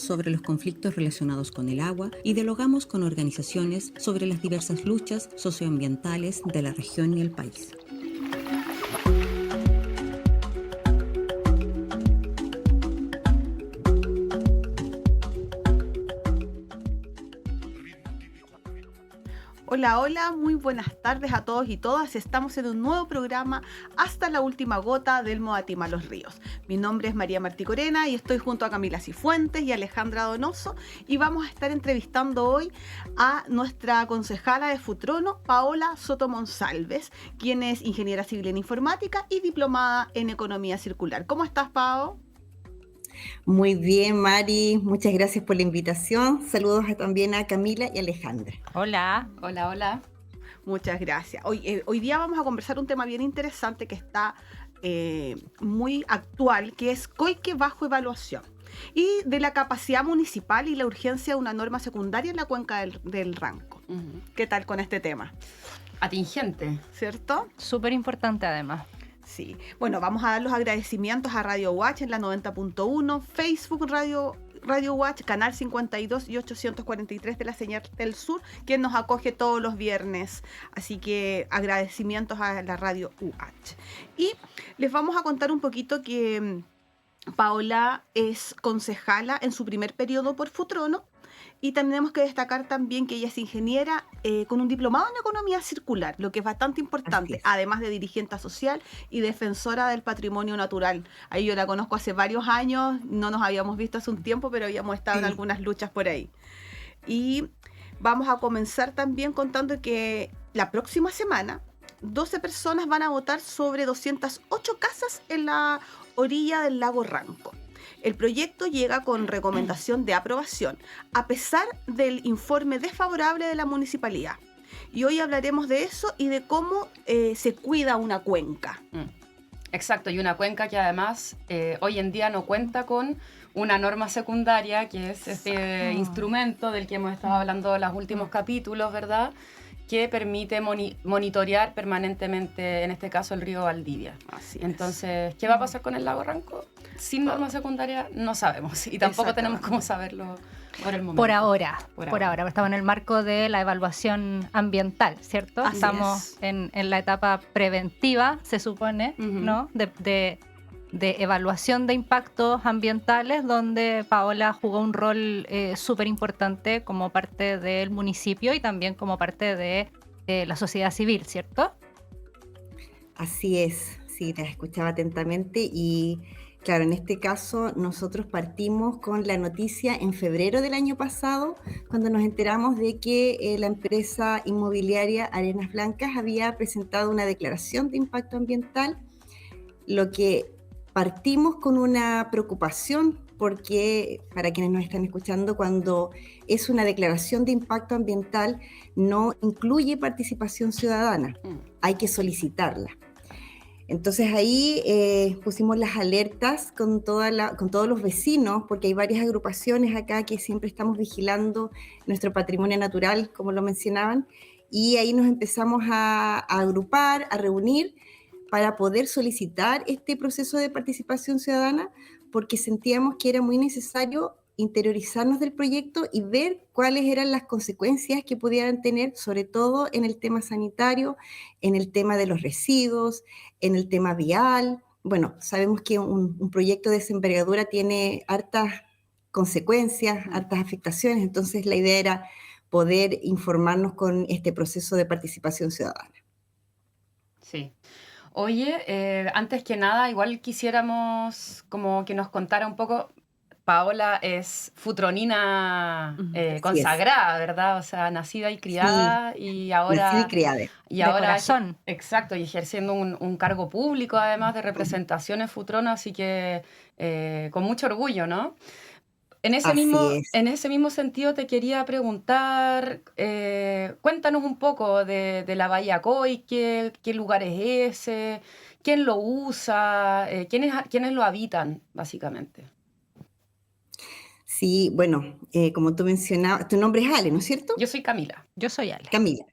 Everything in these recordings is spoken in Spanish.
sobre los conflictos relacionados con el agua y dialogamos con organizaciones sobre las diversas luchas socioambientales de la región y el país. Hola, hola, muy buenas tardes a todos y todas. Estamos en un nuevo programa Hasta la última gota del Moatima a los ríos. Mi nombre es María Martí Corena y estoy junto a Camila Cifuentes y Alejandra Donoso y vamos a estar entrevistando hoy a nuestra concejala de Futrono, Paola Soto Monsalves, quien es ingeniera civil en informática y diplomada en economía circular. ¿Cómo estás, Pao? Muy bien, Mari, muchas gracias por la invitación. Saludos también a Camila y Alejandra. Hola. Hola, hola. Muchas gracias. Hoy día vamos a conversar un tema bien interesante que está muy actual, que es COICE bajo evaluación y de la capacidad municipal y la urgencia de una norma secundaria en la cuenca del Ranco. ¿Qué tal con este tema? Atingente. ¿Cierto? Súper importante además. Sí. Bueno, vamos a dar los agradecimientos a Radio Watch en la 90.1, Facebook Radio Watch, Canal 52 y 843 de la señal del sur, quien nos acoge todos los viernes. Así que agradecimientos a la Radio UH. Y les vamos a contar un poquito que Paola es concejala en su primer periodo por Futrono. Y tenemos que destacar también que ella es ingeniera con un diplomado en economía circular, lo que es bastante importante, además de dirigente social y defensora del patrimonio natural. Ahí yo la conozco hace varios años, no nos habíamos visto hace un tiempo, pero habíamos estado en algunas luchas por ahí. Y vamos a comenzar también contando que la próxima semana 12 personas van a votar sobre 208 casas en la orilla del lago Ranco. El proyecto llega con recomendación de aprobación, a pesar del informe desfavorable de la municipalidad. Y hoy hablaremos de eso y de cómo se cuida una cuenca. Exacto, y una cuenca que además hoy en día no cuenta con una norma secundaria, que es este instrumento del que hemos estado hablando en los últimos capítulos, ¿verdad?, que permite monitorear permanentemente, en este caso, el río Valdivia. Así Entonces, ¿qué va a pasar con el lago Ranco? Sin norma secundaria no sabemos y tampoco tenemos cómo saberlo por el momento. Por ahora, estamos en el marco de la evaluación ambiental, ¿cierto? Así estamos en la etapa preventiva, se supone, ¿no? De evaluación de impactos ambientales, donde Paola jugó un rol súper importante como parte del municipio y también como parte de la sociedad civil, ¿cierto? Así es, sí, la escuchaba atentamente y claro, en este caso nosotros partimos con la noticia en febrero del año pasado, cuando nos enteramos de que la empresa inmobiliaria Arenas Blancas había presentado una declaración de impacto ambiental, lo que partimos con una preocupación porque, para quienes nos están escuchando, cuando es una declaración de impacto ambiental no incluye participación ciudadana, hay que solicitarla. Entonces ahí pusimos las alertas con todos los vecinos, porque hay varias agrupaciones acá que siempre estamos vigilando nuestro patrimonio natural, como lo mencionaban, y ahí nos empezamos a agrupar, a reunir, para poder solicitar este proceso de participación ciudadana, porque sentíamos que era muy necesario interiorizarnos del proyecto y ver cuáles eran las consecuencias que pudieran tener, sobre todo en el tema sanitario, en el tema de los residuos, en el tema vial. Bueno, sabemos que un proyecto de esa envergadura tiene hartas consecuencias, hartas afectaciones, entonces la idea era poder informarnos con este proceso de participación ciudadana. Sí. Oye, antes que nada, igual quisiéramos como que nos contara un poco. Paola es futronina consagrada, ¿verdad? O sea, nacida y criada, sí, y ahora... Nacida y criada. Y ahora, corazón. exacto, y ejerciendo un cargo público, además de representación en Futrono, así que con mucho orgullo, ¿no? En ese mismo sentido te quería preguntar, cuéntanos un poco de la Bahía Coique, qué lugar es ese, quién lo usa, quiénes lo habitan, básicamente. Sí, bueno, como tú mencionabas, tu nombre es Ale, ¿no es cierto? Yo soy Camila. Yo soy Ale. Camila.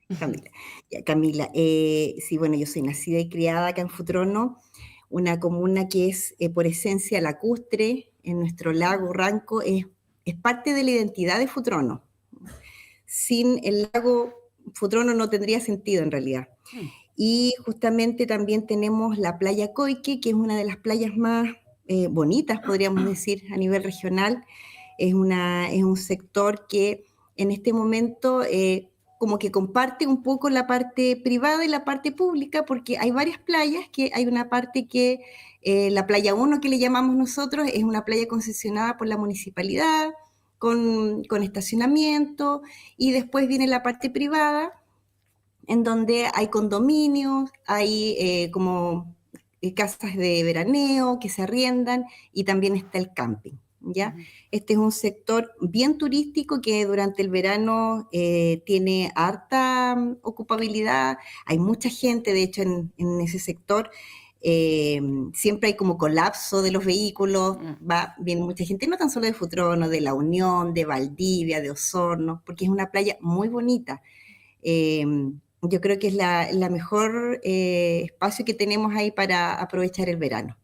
Ya, Camila, sí, bueno, yo soy nacida y criada acá en Futrono, una comuna que es por esencia lacustre. En nuestro lago Ranco es es parte de la identidad de Futrono. Sin el lago, Futrono no tendría sentido en realidad. Y justamente también tenemos la playa Coique, que es una de las playas más bonitas, podríamos decir, a nivel regional. Es un sector que en este momento como que comparte un poco la parte privada y la parte pública, porque hay varias playas, que hay una parte que, la playa 1 que le llamamos nosotros, es una playa concesionada por la municipalidad, con estacionamiento, y después viene la parte privada, en donde hay condominios, hay como casas de veraneo que se arriendan, y también está el camping, ¿ya? Este es un sector bien turístico que durante el verano tiene harta ocupabilidad, hay mucha gente, de hecho, en ese sector. Siempre hay como colapso de los vehículos, viene mucha gente, no tan solo de Futrono, de La Unión, de Valdivia, de Osorno, porque es una playa muy bonita. Yo creo que es la mejor espacio que tenemos ahí para aprovechar el verano.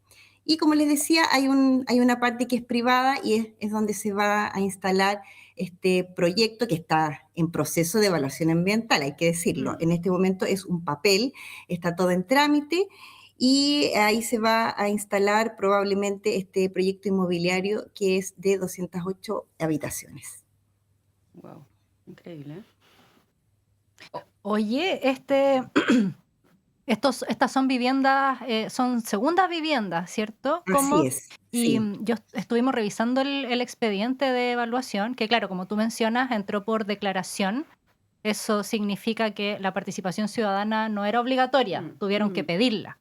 Y como les decía, hay una parte que es privada, y es donde se va a instalar este proyecto que está en proceso de evaluación ambiental, hay que decirlo. En este momento es un papel, está todo en trámite, y ahí se va a instalar probablemente este proyecto inmobiliario, que es de 208 habitaciones. Wow, increíble. Oye, estas son viviendas, son segundas viviendas, ¿cierto? Así es. Y Sí. yo estuvimos revisando el expediente de evaluación, que claro, como tú mencionas, entró por declaración. Eso significa que la participación ciudadana no era obligatoria, tuvieron que pedirla.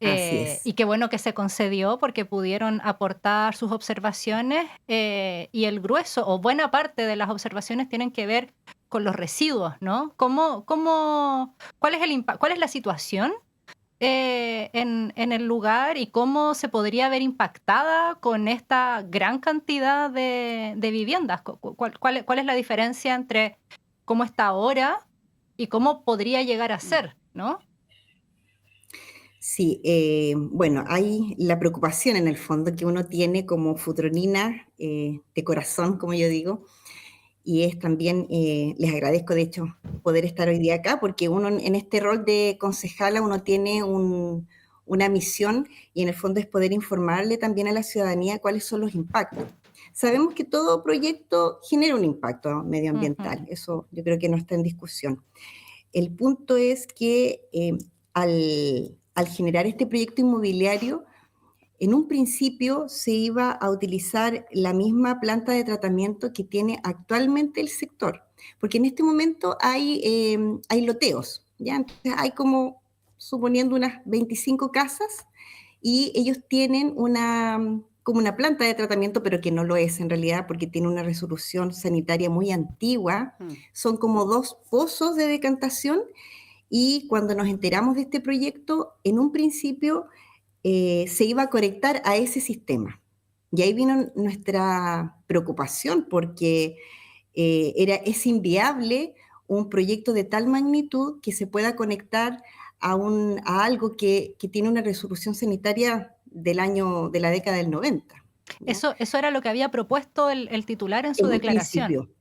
Así es. Y qué bueno que se concedió, porque pudieron aportar sus observaciones, y el grueso o buena parte de las observaciones tienen que ver con los residuos, ¿no? ¿Cuál es la situación en el lugar, y cómo se podría ver impactada con esta gran cantidad de viviendas? ¿Cuál es la diferencia entre cómo está ahora y cómo podría llegar a ser, ¿no? Sí, bueno, hay la preocupación en el fondo que uno tiene como futronina de corazón, como yo digo, y es también, les agradezco de hecho poder estar hoy día acá, porque uno en este rol de concejala, uno tiene una misión, y en el fondo es poder informarle también a la ciudadanía cuáles son los impactos. Sabemos que todo proyecto genera un impacto medioambiental, eso yo creo que no está en discusión. El punto es que al generar este proyecto inmobiliario, en un principio se iba a utilizar la misma planta de tratamiento que tiene actualmente el sector, porque en este momento hay loteos, ¿ya? Entonces hay como, suponiendo, unas 25 casas, y ellos tienen como una planta de tratamiento, pero que no lo es en realidad, porque tiene una resolución sanitaria muy antigua. Son como 2 pozos de decantación, y cuando nos enteramos de este proyecto, en un principio se iba a conectar a ese sistema. Y ahí vino nuestra preocupación, porque es inviable un proyecto de tal magnitud que se pueda conectar a algo que tiene una resolución sanitaria de la década del 90. ¿Ya? Eso era lo que había propuesto el titular en su En un declaración. principio.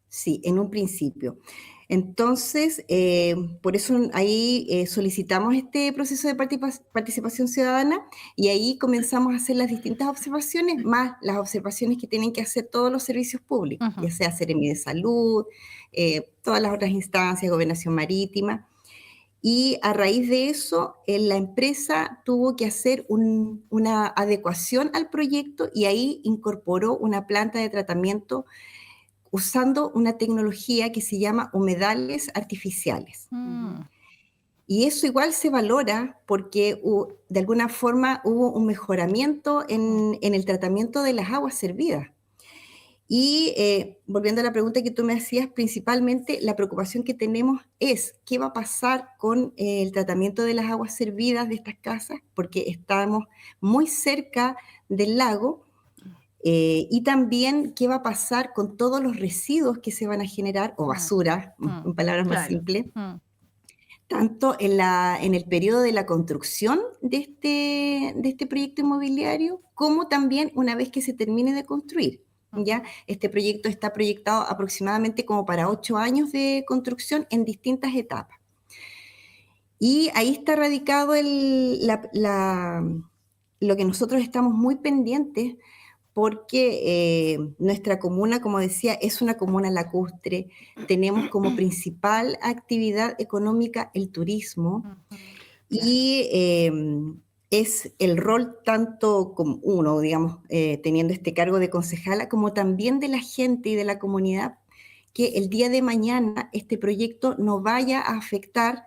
Sí, en un principio. Entonces, por eso ahí solicitamos este proceso de participación ciudadana, y ahí comenzamos a hacer las distintas observaciones, más las observaciones que tienen que hacer todos los servicios públicos, ya sea Seremi de Salud, todas las otras instancias, Gobernación Marítima. Y a raíz de eso, la empresa tuvo que hacer una adecuación al proyecto, y ahí incorporó una planta de tratamiento usando una tecnología que se llama humedales artificiales. Y eso igual se valora porque de alguna forma hubo un mejoramiento en el tratamiento de las aguas servidas. Y volviendo a la pregunta que tú me hacías, principalmente la preocupación que tenemos es qué va a pasar con el tratamiento de las aguas servidas de estas casas, porque estamos muy cerca del lago. Y también qué va a pasar con todos los residuos que se van a generar, o basura, en palabras más simples, tanto en el periodo de la construcción de este proyecto inmobiliario, como también una vez que se termine de construir. ¿ya? Este proyecto está proyectado aproximadamente como para 8 años de construcción en distintas etapas. Y ahí está radicado lo que nosotros estamos muy pendientes, porque nuestra comuna, como decía, es una comuna lacustre. Tenemos como principal actividad económica el turismo, y es el rol tanto como uno, digamos, teniendo este cargo de concejala, como también de la gente y de la comunidad, que el día de mañana este proyecto no vaya a afectar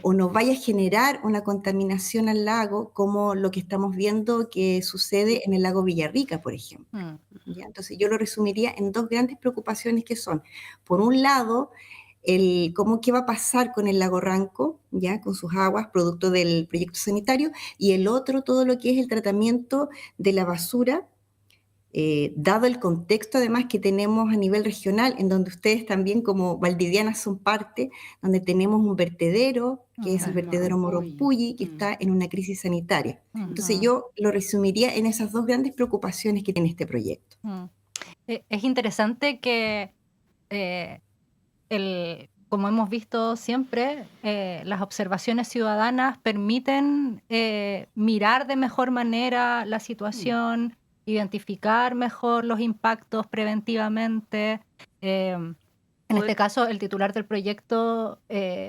o no vaya a generar una contaminación al lago, como lo que estamos viendo que sucede en el lago Villarrica, por ejemplo. ¿Ya? Entonces yo lo resumiría en 2 grandes preocupaciones que son, por un lado, qué va a pasar con el lago Ranco, ¿ya? Con sus aguas, producto del proyecto sanitario, y el otro, todo lo que es el tratamiento de la basura, dado el contexto además que tenemos a nivel regional, en donde ustedes también como valdivianas son parte, donde tenemos un vertedero, que es el vertedero Morropulli, que está en una crisis sanitaria. Entonces yo lo resumiría en esas 2 grandes preocupaciones que tiene este proyecto. Es interesante que como hemos visto siempre, las observaciones ciudadanas permiten mirar de mejor manera la situación, identificar mejor los impactos preventivamente. En este caso, el titular del proyecto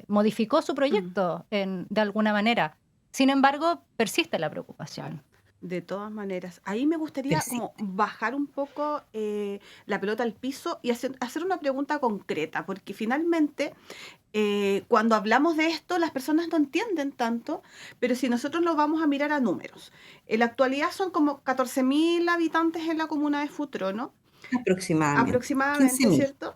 modificó su proyecto de alguna manera. Sin embargo, persiste la preocupación. De todas maneras, ahí me gustaría como bajar un poco la pelota al piso y hacer una pregunta concreta, porque finalmente cuando hablamos de esto las personas no entienden tanto, pero si nosotros lo vamos a mirar a números, en la actualidad son como 14.000 habitantes en la comuna de Futrono. Aproximadamente, ¿cierto?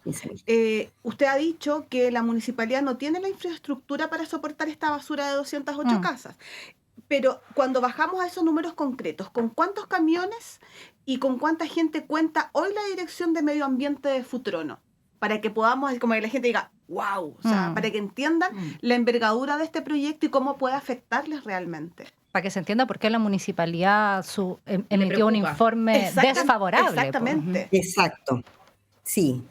Usted ha dicho que la municipalidad no tiene la infraestructura para soportar esta basura de 208 casas. Pero cuando bajamos a esos números concretos, ¿con cuántos camiones y con cuánta gente cuenta hoy la Dirección de Medio Ambiente de Futrono? Para que podamos, como que la gente diga, wow, o sea, para que entiendan la envergadura de este proyecto y cómo puede afectarles realmente. Para que se entienda por qué la municipalidad emitió un informe desfavorable. Exactamente. Exacto. Sí,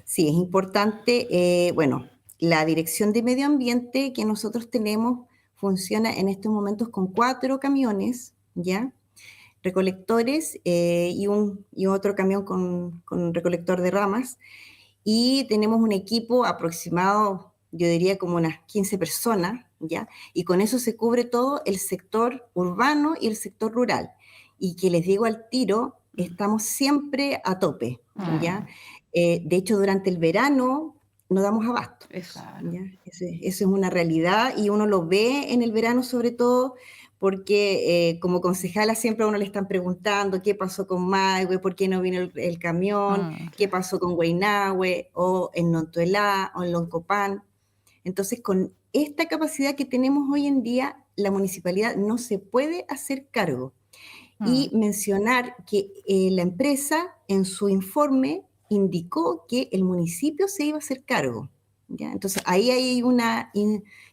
es importante. Bueno, la Dirección de Medio Ambiente que nosotros tenemos funciona en estos momentos con 4 camiones, ¿ya? Recolectores y otro camión con recolector de ramas. Y tenemos un equipo aproximado, yo diría como unas 15 personas, ¿ya? Y con eso se cubre todo el sector urbano y el sector rural. Y que les digo al tiro, estamos siempre a tope, ¿ya? De hecho, durante el verano no damos abasto. ¿Ya? Eso es una realidad y uno lo ve en el verano sobre todo porque como concejala siempre a uno le están preguntando qué pasó con Maihue, por qué no vino el camión, qué pasó con Guaynahue o en Nontuelá o en Loncopan. Entonces con esta capacidad que tenemos hoy en día, la municipalidad no se puede hacer cargo. Y mencionar que la empresa en su informe indicó que el municipio se iba a hacer cargo, ¿ya? Entonces ahí hay una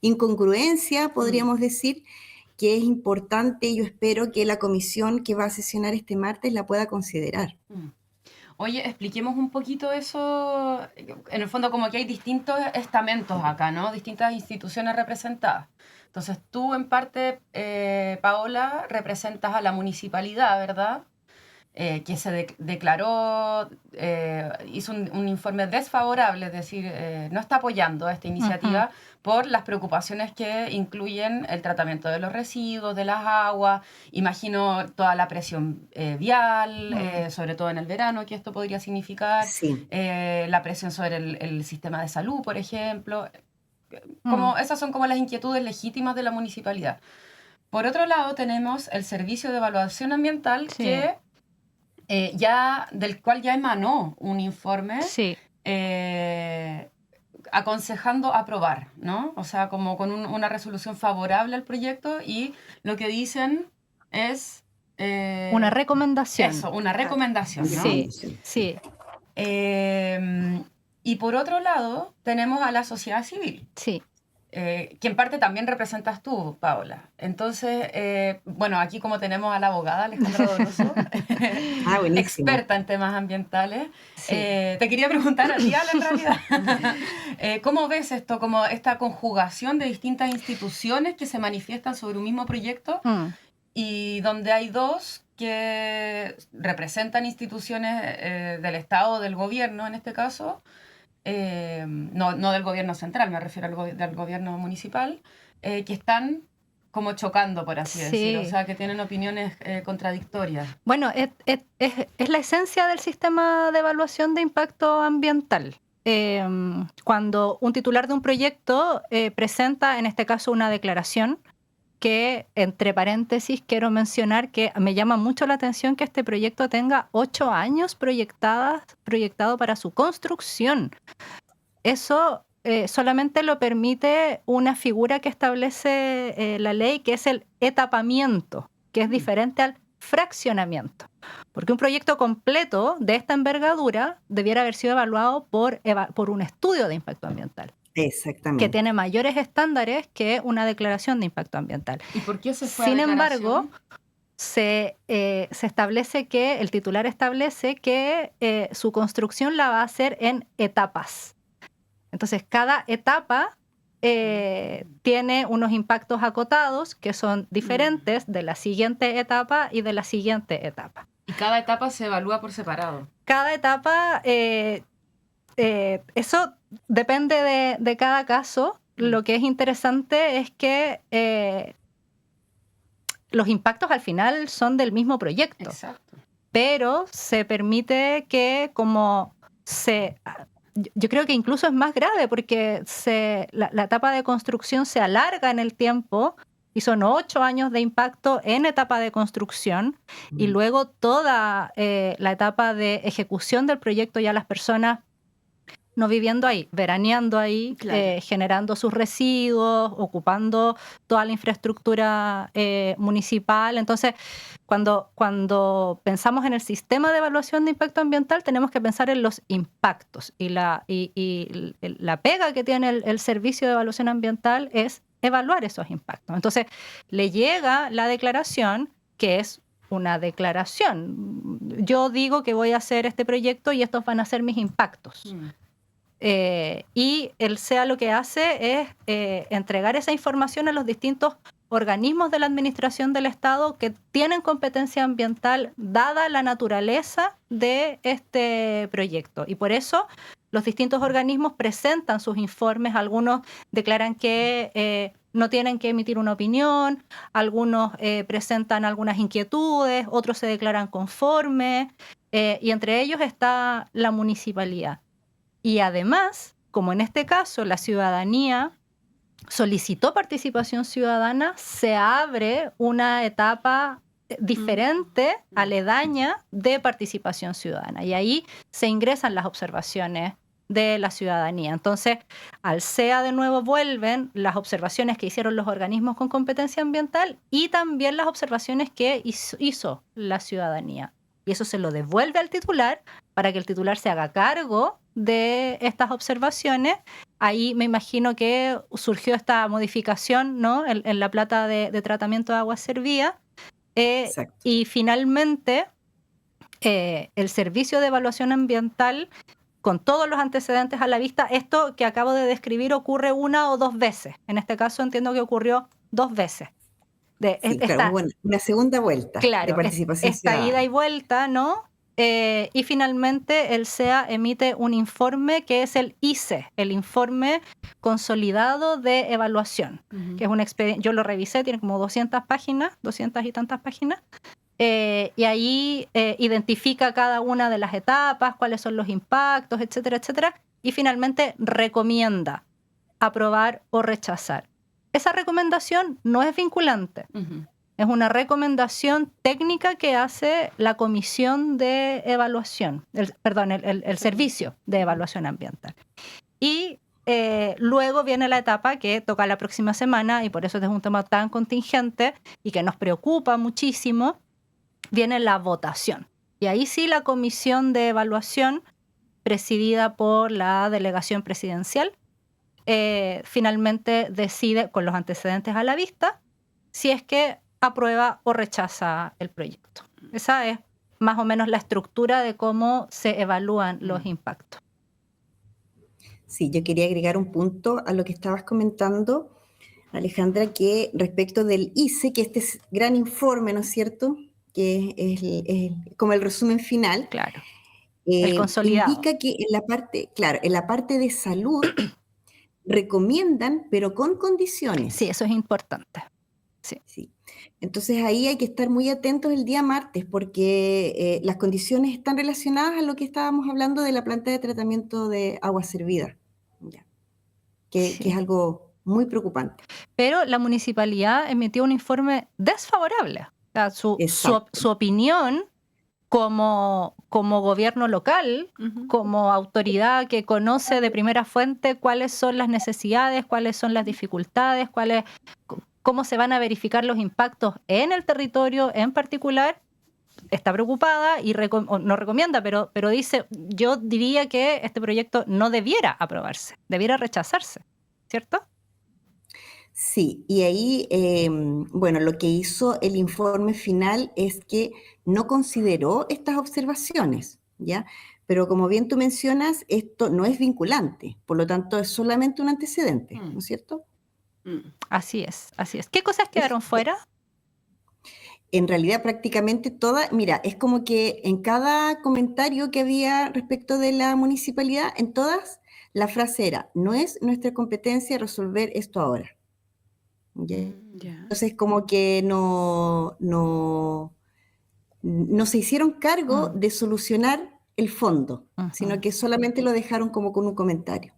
incongruencia, podríamos decir, que es importante. Yo espero que la comisión que va a sesionar este martes la pueda considerar. Oye, expliquemos un poquito eso. En el fondo, como que hay distintos estamentos acá, ¿no? Distintas instituciones representadas. Entonces, tú en parte, Paola, representas a la municipalidad, ¿verdad? Que se declaró, hizo un informe desfavorable, es decir, no está apoyando esta iniciativa por las preocupaciones que incluyen el tratamiento de los residuos, de las aguas, imagino toda la presión vial, sobre todo en el verano, que esto podría significar, la presión sobre el sistema de salud, por ejemplo. Esas son como las inquietudes legítimas de la municipalidad. Por otro lado, tenemos el Servicio de Evaluación Ambiental que... del cual ya emanó un informe aconsejando aprobar, ¿no? O sea, como con una resolución favorable al proyecto, y lo que dicen es... una recomendación. Eso, una recomendación, ¿no? Sí. Y por otro lado, tenemos a la sociedad civil. Sí. que en parte también representas tú, Paola. Entonces, bueno, aquí como tenemos a la abogada Alejandra Donoso, experta en temas ambientales, sí. Te quería preguntar a ti, Ale, en realidad, ¿cómo ves esto, como esta conjugación de distintas instituciones que se manifiestan sobre un mismo proyecto y donde hay dos que representan instituciones del Estado, del gobierno en este caso, no del gobierno central, me refiero del gobierno municipal, que están como chocando, por así decirlo, o sea, que tienen opiniones contradictorias? Bueno, es la esencia del sistema de evaluación de impacto ambiental. Cuando un titular de un proyecto presenta, en este caso, una declaración, que, entre paréntesis, quiero mencionar que me llama mucho la atención que este proyecto tenga 8 años proyectado para su construcción. Eso solamente lo permite una figura que establece la ley, que es el etapamiento, que es diferente al fraccionamiento. Porque un proyecto completo de esta envergadura debiera haber sido evaluado por un estudio de impacto ambiental. Exactamente. Que tiene mayores estándares que una declaración de impacto ambiental. ¿Y por qué se fue Sin embargo, se establece que, el titular establece que su construcción la va a hacer en etapas. Entonces, cada etapa tiene unos impactos acotados que son diferentes de la siguiente etapa y de la siguiente etapa. ¿Y cada etapa se evalúa por separado? Cada etapa... eso depende de cada caso. Lo que es interesante es que los impactos al final son del mismo proyecto. Exacto. Pero se permite que yo creo que incluso es más grave porque la etapa de construcción se alarga en el tiempo y son 8 años de impacto en etapa de construcción y luego toda la etapa de ejecución del proyecto, ya las personas no viviendo ahí, veraneando ahí, claro. Generando sus residuos, ocupando toda la infraestructura municipal. Entonces, cuando pensamos en el sistema de evaluación de impacto ambiental, tenemos que pensar en los impactos. Y la pega que tiene el servicio de evaluación ambiental es evaluar esos impactos. Entonces, le llega la declaración, que es una declaración. Yo digo que voy a hacer este proyecto y estos van a ser mis impactos. Y el SEA lo que hace es entregar esa información a los distintos organismos de la administración del Estado que tienen competencia ambiental dada la naturaleza de este proyecto. Y por eso los distintos organismos presentan sus informes. Algunos declaran que no tienen que emitir una opinión, algunos presentan algunas inquietudes, otros se declaran conformes, y entre ellos está la municipalidad. Y además, como en este caso la ciudadanía solicitó participación ciudadana, se abre una etapa diferente, aledaña, de participación ciudadana. Y ahí se ingresan las observaciones de la ciudadanía. Entonces, al SEA de nuevo vuelven las observaciones que hicieron los organismos con competencia ambiental y también las observaciones que hizo la ciudadanía. Y eso se lo devuelve al titular para que el titular se haga cargo de estas observaciones. Ahí me imagino que surgió esta modificación, ¿no?, en la plata de tratamiento de aguas servidas. Y finalmente, el servicio de evaluación ambiental, con todos los antecedentes a la vista, esto que acabo de describir ocurre 1 o 2 veces. En este caso entiendo que ocurrió 2 veces. Claro, una segunda vuelta, claro, de participación ciudadana. Ida y vuelta, ¿no? Y finalmente el SEA emite un informe que es el ICE, el Informe Consolidado de Evaluación, que es un expediente. Yo lo revisé, tiene como 200 páginas, 200 y tantas páginas, y ahí identifica cada una de las etapas, cuáles son los impactos, etcétera, etcétera, y finalmente recomienda aprobar o rechazar. Esa recomendación no es vinculante. Es una recomendación técnica que hace la comisión de evaluación, el servicio de evaluación ambiental. Y luego viene la etapa que toca la próxima semana, y por eso es un tema tan contingente y que nos preocupa muchísimo, viene la votación. Y ahí sí la comisión de evaluación, presidida por la delegación presidencial, finalmente decide, con los antecedentes a la vista, si es que aprueba o rechaza el proyecto. Esa es más o menos la estructura de cómo se evalúan los impactos. Sí, yo quería agregar un punto a lo que estabas comentando, Alejandra, que respecto del ICE, que este es gran informe, ¿no es cierto?, que es como el resumen final. Claro, el consolidado. Indica que en la parte de salud recomiendan, pero con condiciones. Sí, eso es importante. Sí. Entonces ahí hay que estar muy atentos el día martes, porque las condiciones están relacionadas a lo que estábamos hablando de la planta de tratamiento de agua servida, que es algo muy preocupante. Pero la municipalidad emitió un informe desfavorable. O sea, su opinión como gobierno local, como autoridad que conoce de primera fuente cuáles son las necesidades, cuáles son las dificultades, cómo se van a verificar los impactos en el territorio en particular, está preocupada y no recomienda, pero dice, yo diría que este proyecto no debiera aprobarse, debiera rechazarse, ¿cierto? Sí, y ahí, bueno, lo que hizo el informe final es que no consideró estas observaciones, ¿ya? Pero como bien tú mencionas, esto no es vinculante, por lo tanto es solamente un antecedente, ¿no es cierto? Así es, así es. ¿Qué cosas quedaron fuera? En realidad prácticamente todas, mira, es como que en cada comentario que había respecto de la municipalidad, en todas la frase era, no es nuestra competencia resolver esto ahora. Entonces como que no se hicieron cargo de solucionar el fondo, sino que solamente lo dejaron como con un comentario.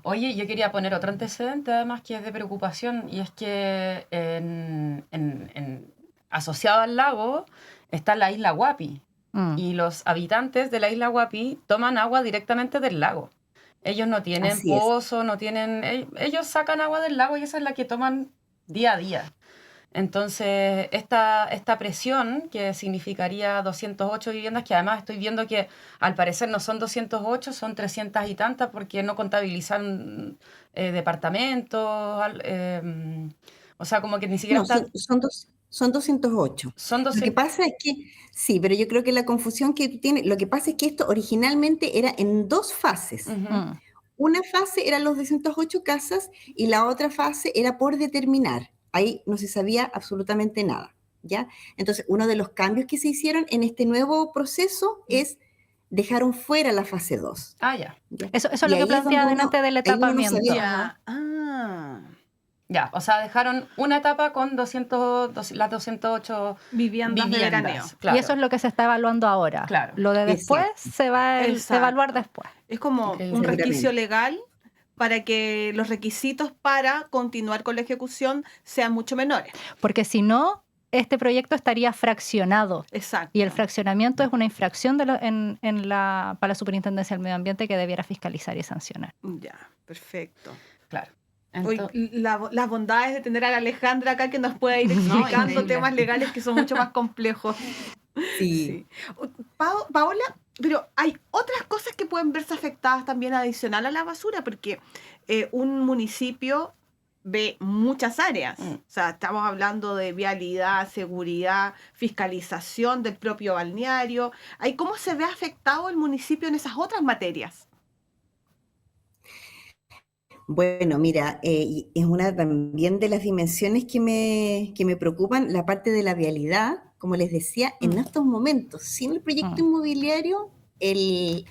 Oye, yo quería poner otro antecedente además que es de preocupación, y es que asociado al lago está la isla Huapi, y los habitantes de la isla Huapi toman agua directamente del lago. Ellos no tienen pozo, no tienen... Ellos sacan agua del lago y esa es la que toman día a día. Entonces, esta presión, que significaría 208 viviendas, que además estoy viendo que al parecer no son 208, son 300 y tantas, porque no contabilizan departamentos, o sea, como que ni siquiera están... Son 208. Son 200. Lo que pasa es que, sí, pero yo creo que la confusión que tiene, lo que pasa es que esto originalmente era en dos fases. Una fase eran los 208 casas y la otra fase era por determinar. Ahí no se sabía absolutamente nada, ¿ya? Entonces, uno de los cambios que se hicieron en este nuevo proceso es dejaron fuera la fase 2. Ya. Eso es lo que plantea delante del etapamiento. Ya, o sea, dejaron una etapa con las 208 viviendas de veraneo. Claro. Y eso es lo que se está evaluando ahora. Claro. Lo de después se va a evaluar después. Es como un requisito legal para que los requisitos para continuar con la ejecución sean mucho menores. Porque si no, este proyecto estaría fraccionado. Exacto. Y el fraccionamiento es una infracción para la Superintendencia del Medio Ambiente que debiera fiscalizar y sancionar. Ya, perfecto. Claro. Hoy, las bondades de tener a la Alejandra acá que nos pueda ir explicando temas legales que son mucho más complejos. Sí. Paola, pero hay otras cosas que pueden verse afectadas también adicional a la basura, porque un municipio ve muchas áreas. O sea, estamos hablando de vialidad, seguridad, fiscalización del propio balneario. ¿Cómo se ve afectado el municipio en esas otras materias? Bueno, mira, es una también de las dimensiones que me preocupan, la parte de la vialidad, como les decía, en estos momentos, sin el proyecto inmobiliario, el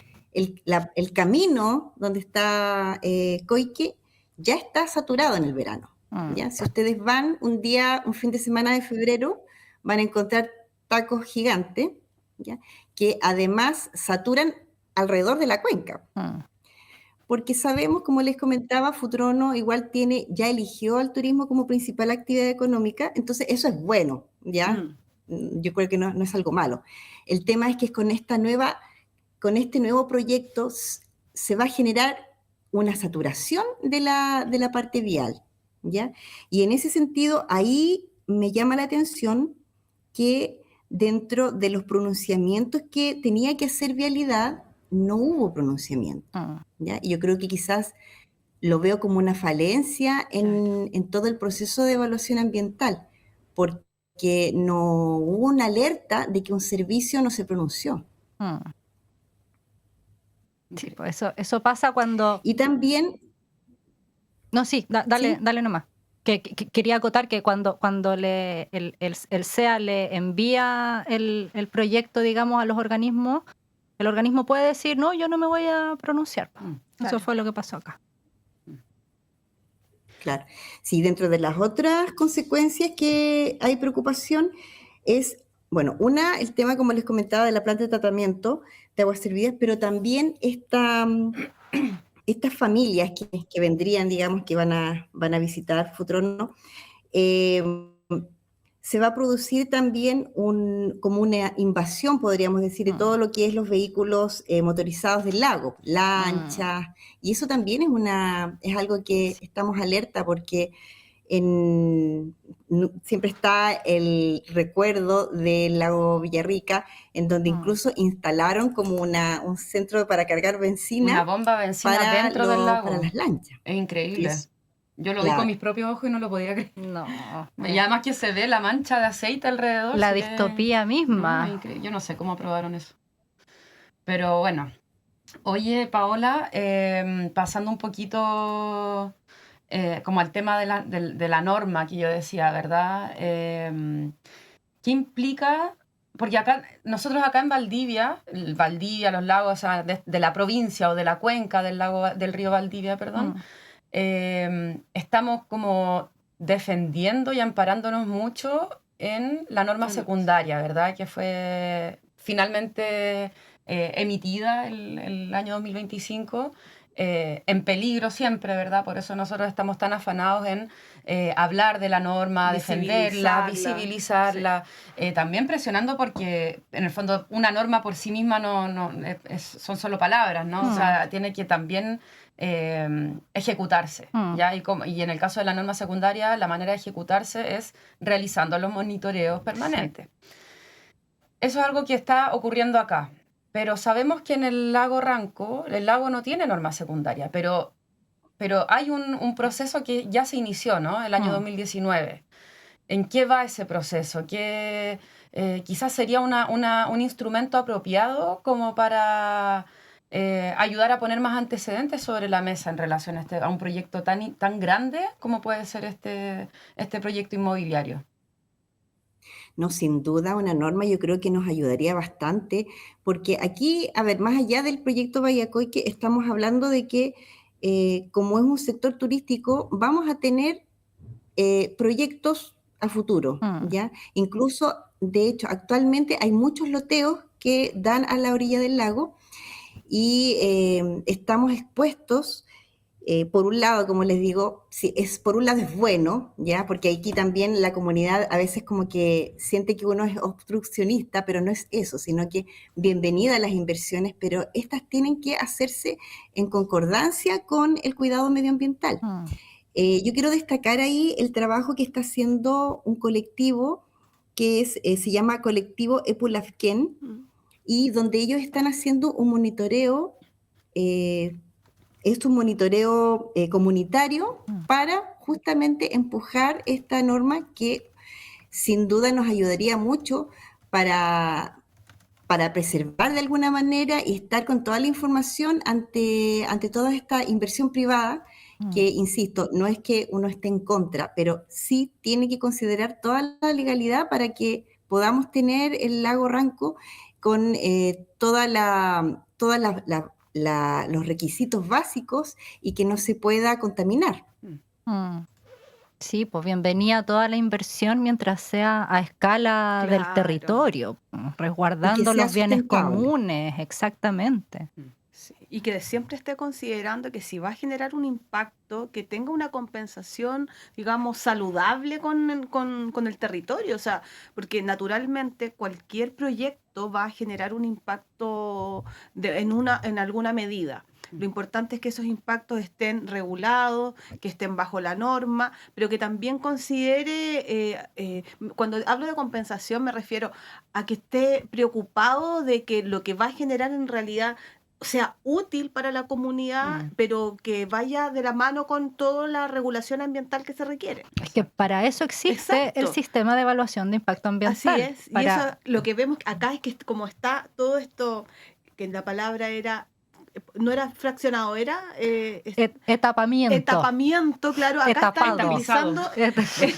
camino donde está Coique ya está saturado en el verano. ¿Ya? Si ustedes van un fin de semana de febrero, van a encontrar tacos gigantes, ¿ya? Que además saturan alrededor de la cuenca. Porque sabemos, como les comentaba, Futrono igual ya eligió al turismo como principal actividad económica, entonces eso es bueno, ¿ya? Yo creo que no es algo malo. El tema es que con este nuevo proyecto se va a generar una saturación de la parte vial, ¿ya? Y en ese sentido, ahí me llama la atención que dentro de los pronunciamientos que tenía que hacer vialidad, no hubo pronunciamiento, ¿ya? Y yo creo que quizás lo veo como una falencia en todo el proceso de evaluación ambiental, porque no hubo una alerta de que un servicio no se pronunció. Sí, pues eso pasa cuando... Y también... No, sí, dale, ¿sí? dale nomás. Que quería acotar que cuando el SEA le envía el proyecto, digamos, a los organismos, el organismo puede decir, no, yo no me voy a pronunciar. Eso fue lo que pasó acá. Claro. Sí, dentro de las otras consecuencias que hay preocupación es, bueno, el tema, como les comentaba, de la planta de tratamiento de aguas servidas, pero también estas familias que vendrían, digamos, que van a visitar Futrono, se va a producir también como una invasión, podríamos decir, de todo lo que es los vehículos motorizados del lago, lanchas, y eso también es algo que estamos alerta porque siempre está el recuerdo del lago Villarrica, en donde incluso instalaron como un centro para cargar benzina. Una bomba de benzina dentro del lago. Para las lanchas. Es increíble. Yo lo vi con mis propios ojos y no lo podía creer. No. Y además que se ve la mancha de aceite alrededor. La distopía misma. No, yo no sé cómo aprobaron eso. Pero bueno. Oye, Paola, pasando un poquito como al tema de la norma que yo decía, ¿verdad? ¿Qué implica? Porque nosotros acá en Valdivia, los lagos, o sea, de la provincia o de la cuenca del río Valdivia, perdón, estamos como defendiendo y amparándonos mucho en la norma secundaria, ¿verdad? Que fue finalmente emitida el año 2025, en peligro siempre, ¿verdad? Por eso nosotros estamos tan afanados en hablar de la norma, defenderla, visibilizarla, también presionando porque en el fondo una norma por sí misma son solo palabras, ¿no? O sea, tiene que también ejecutarse, ¿ya? Y en el caso de la norma secundaria, la manera de ejecutarse es realizando los monitoreos permanentes. Eso es algo que está ocurriendo acá. Pero sabemos que en el lago Ranco, el lago no tiene norma secundaria, pero hay un proceso que ya se inició, ¿no? El año 2019. ¿En qué va ese proceso? Que quizás sería un instrumento apropiado como para ayudar a poner más antecedentes sobre la mesa en relación a un proyecto tan grande como puede ser este proyecto inmobiliario. No, sin duda, una norma yo creo que nos ayudaría bastante, porque aquí, a ver, más allá del proyecto Vallacoique, estamos hablando de que como es un sector turístico, vamos a tener proyectos a futuro, ¿ya? Incluso, de hecho, actualmente hay muchos loteos que dan a la orilla del lago y estamos expuestos. Por un lado, como les digo, por un lado es bueno, ¿ya? Porque aquí también la comunidad a veces como que siente que uno es obstruccionista, pero no es eso, sino que bienvenida a las inversiones, pero estas tienen que hacerse en concordancia con el cuidado medioambiental. Yo quiero destacar ahí el trabajo que está haciendo un colectivo que se llama Colectivo Epulafken, y donde ellos están haciendo un monitoreo es un monitoreo comunitario para justamente empujar esta norma que sin duda nos ayudaría mucho para preservar de alguna manera y estar con toda la información ante toda esta inversión privada que, insisto, no es que uno esté en contra, pero sí tiene que considerar toda la legalidad para que podamos tener el lago Ranco con los requisitos básicos y que no se pueda contaminar. Sí, pues bienvenida toda la inversión mientras sea a escala del territorio, resguardando los bienes comunes, exactamente. Sí, y que siempre esté considerando que si va a generar un impacto, que tenga una compensación, digamos, saludable con el territorio. O sea, porque naturalmente cualquier proyecto va a generar un impacto en alguna medida. Lo importante es que esos impactos estén regulados, que estén bajo la norma, pero que también considere, cuando hablo de compensación me refiero a que esté preocupado de que lo que va a generar en realidad sea útil para la comunidad, pero que vaya de la mano con toda la regulación ambiental que se requiere. Es que para eso existe el sistema de evaluación de impacto ambiental. Así es. Y eso, lo que vemos acá es que como está todo esto, que la palabra era, no era fraccionado, era etapamiento. Etapamiento, claro. Acá Etapado. están utilizando,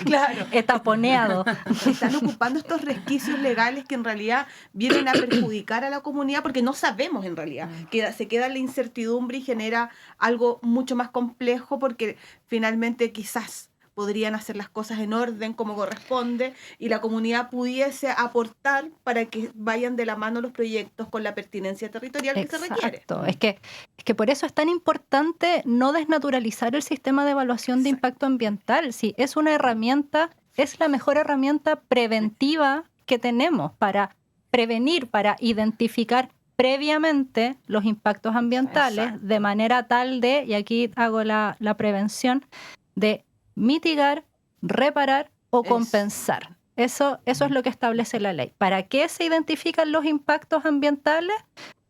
claro, etaponeado. Están ocupando estos resquicios legales que en realidad vienen a perjudicar a la comunidad porque no sabemos en realidad. Se queda la incertidumbre y genera algo mucho más complejo porque finalmente quizás podrían hacer las cosas en orden como corresponde y la comunidad pudiese aportar para que vayan de la mano los proyectos con la pertinencia territorial que se requiere. Es que por eso es tan importante no desnaturalizar el sistema de evaluación de impacto ambiental. Sí, es una herramienta, es la mejor herramienta preventiva que tenemos para prevenir, para identificar previamente los impactos ambientales de manera tal de, y aquí hago la prevención, de mitigar, reparar o compensar. Eso es lo que establece la ley. ¿Para qué se identifican los impactos ambientales?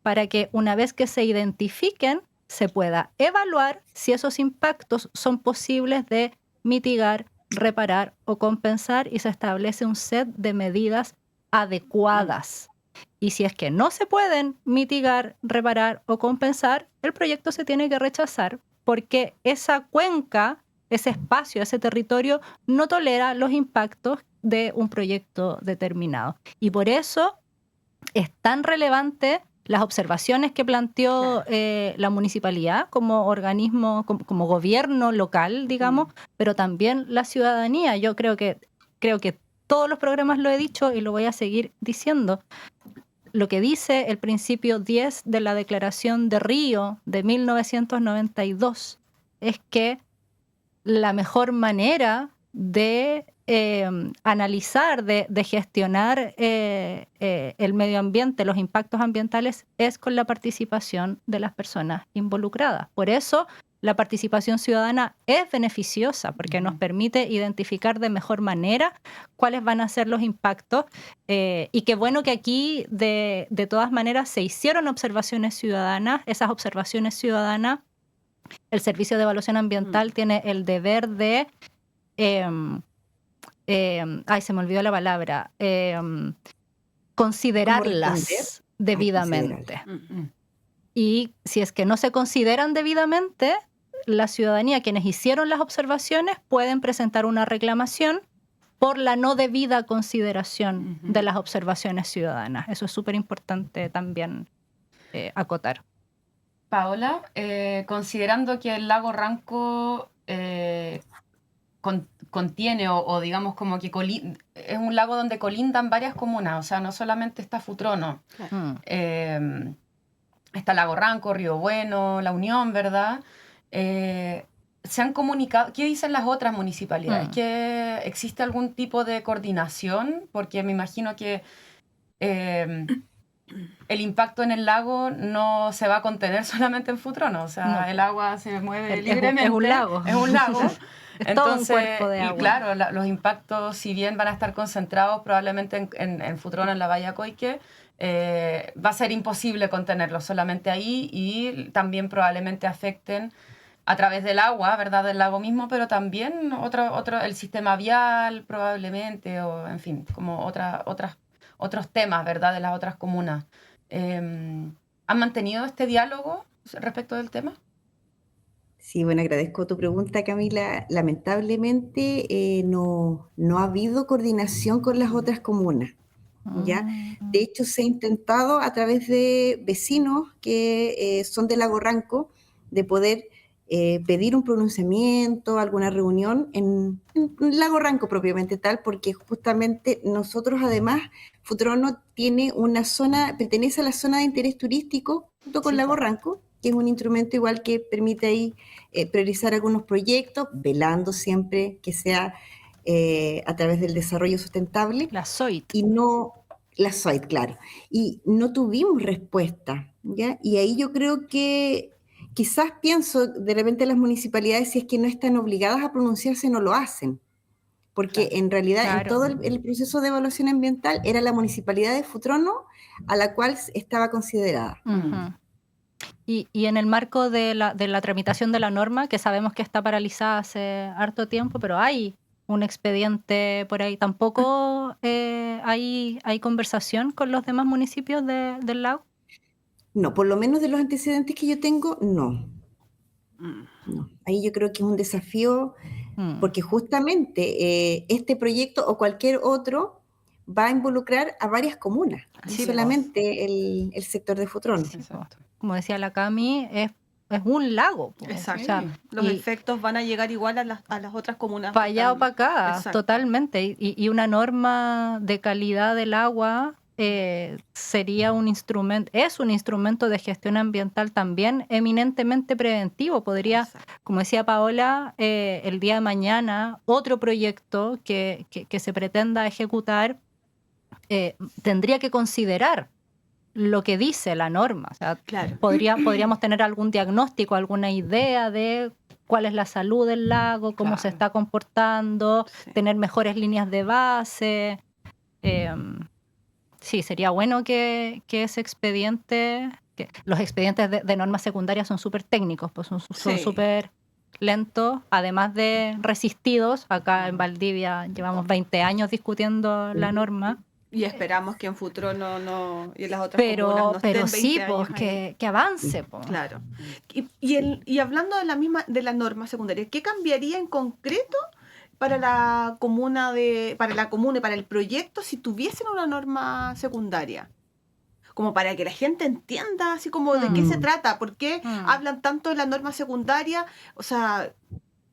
Para que una vez que se identifiquen, se pueda evaluar si esos impactos son posibles de mitigar, reparar o compensar y se establece un set de medidas adecuadas. Y si es que no se pueden mitigar, reparar o compensar, el proyecto se tiene que rechazar porque esa cuenca, ese espacio, ese territorio no tolera los impactos de un proyecto determinado. Y por eso es tan relevante las observaciones que planteó la municipalidad como organismo, como gobierno local, digamos, pero también la ciudadanía. Yo creo que todos los programas lo he dicho y lo voy a seguir diciendo. Lo que dice el principio 10 de la Declaración de Río de 1992 es que la mejor manera de analizar, de gestionar el medio ambiente, los impactos ambientales, es con la participación de las personas involucradas. Por eso la participación ciudadana es beneficiosa, porque nos permite identificar de mejor manera cuáles van a ser los impactos. Y qué bueno que aquí, de todas maneras, se hicieron observaciones ciudadanas. Esas observaciones ciudadanas, el Servicio de Evaluación Ambiental tiene el deber de... se me olvidó la palabra. Considerarlas debidamente. Y si es que no se consideran debidamente, la ciudadanía, quienes hicieron las observaciones, pueden presentar una reclamación por la no debida consideración de las observaciones ciudadanas. Eso es súper importante también acotar. Paola, considerando que el lago Ranco contiene o digamos como que es un lago donde colindan varias comunas, o sea, no solamente está Futrono, está Lago Ranco, Río Bueno, La Unión, ¿verdad? ¿Se han comunicado? ¿Qué dicen las otras municipalidades? ¿Que existe algún tipo de coordinación? Porque me imagino que el impacto en el lago no se va a contener solamente en Futrono, o sea, el agua se mueve libremente. Es un lago. Es un lago. Entonces, todo un cuerpo de agua. Y claro, los impactos, si bien van a estar concentrados probablemente en Futrono, en la Bahía Coique, va a ser imposible contenerlos solamente ahí y también probablemente afecten a través del agua, ¿verdad? Del lago mismo, pero también el sistema vial probablemente, o en fin, como otros temas, ¿verdad? De las otras comunas. ¿Han mantenido este diálogo respecto del tema? Sí, bueno, agradezco tu pregunta, Camila. Lamentablemente no ha habido coordinación con las otras comunas, ¿ya? De hecho, se ha intentado a través de vecinos que son de Lago Ranco de poder pedir un pronunciamiento, alguna reunión en Lago Ranco propiamente tal, porque justamente nosotros además, Futrono tiene pertenece a la zona de interés turístico junto con Lago Ranco, que es un instrumento igual que permite ahí priorizar algunos proyectos, velando siempre que sea a través del desarrollo sustentable. La SOIT. La SOIT, claro. Y no tuvimos respuesta, ¿ya? Y ahí yo creo que quizás pienso, de repente las municipalidades, si es que no están obligadas a pronunciarse, no lo hacen. Porque en realidad en todo el proceso de evaluación ambiental era la municipalidad de Futrono a la cual estaba considerada. Y en el marco de la tramitación de la norma, que sabemos que está paralizada hace harto tiempo, pero hay un expediente por ahí, ¿tampoco hay conversación con los demás municipios del lago? No, por lo menos de los antecedentes que yo tengo, no. No. Ahí yo creo que es un desafío, porque justamente este proyecto o cualquier otro va a involucrar a varias comunas, no solamente el sector de Futrono. Sí, como decía la Cami, es un lago. Exacto. O sea, los efectos van a llegar igual a las otras comunas. Para allá o para acá, Exacto. totalmente. Y una norma de calidad del agua sería es un instrumento de gestión ambiental también eminentemente preventivo. Podría, Exacto. como decía Paola, el día de mañana, otro proyecto que se pretenda ejecutar tendría que considerar lo que dice la norma. O sea, Claro. podríamos tener algún diagnóstico, alguna idea de cuál es la salud del lago, cómo se está comportando, tener mejores líneas de base. Sí, sería bueno que ese expediente, que los expedientes de normas secundarias son súper técnicos, pues son súper lentos, además de resistidos. Acá en Valdivia llevamos 20 años discutiendo la norma. Y esperamos que en Futrono no y en las otras comunas no estén pero 20 sí, años pues que avance. Pues. Claro. Y hablando de la norma secundaria, ¿qué cambiaría en concreto para la comuna y para el proyecto si tuviesen una norma secundaria? Como para que la gente entienda así como de qué se trata, por qué hablan tanto de la norma secundaria, o sea,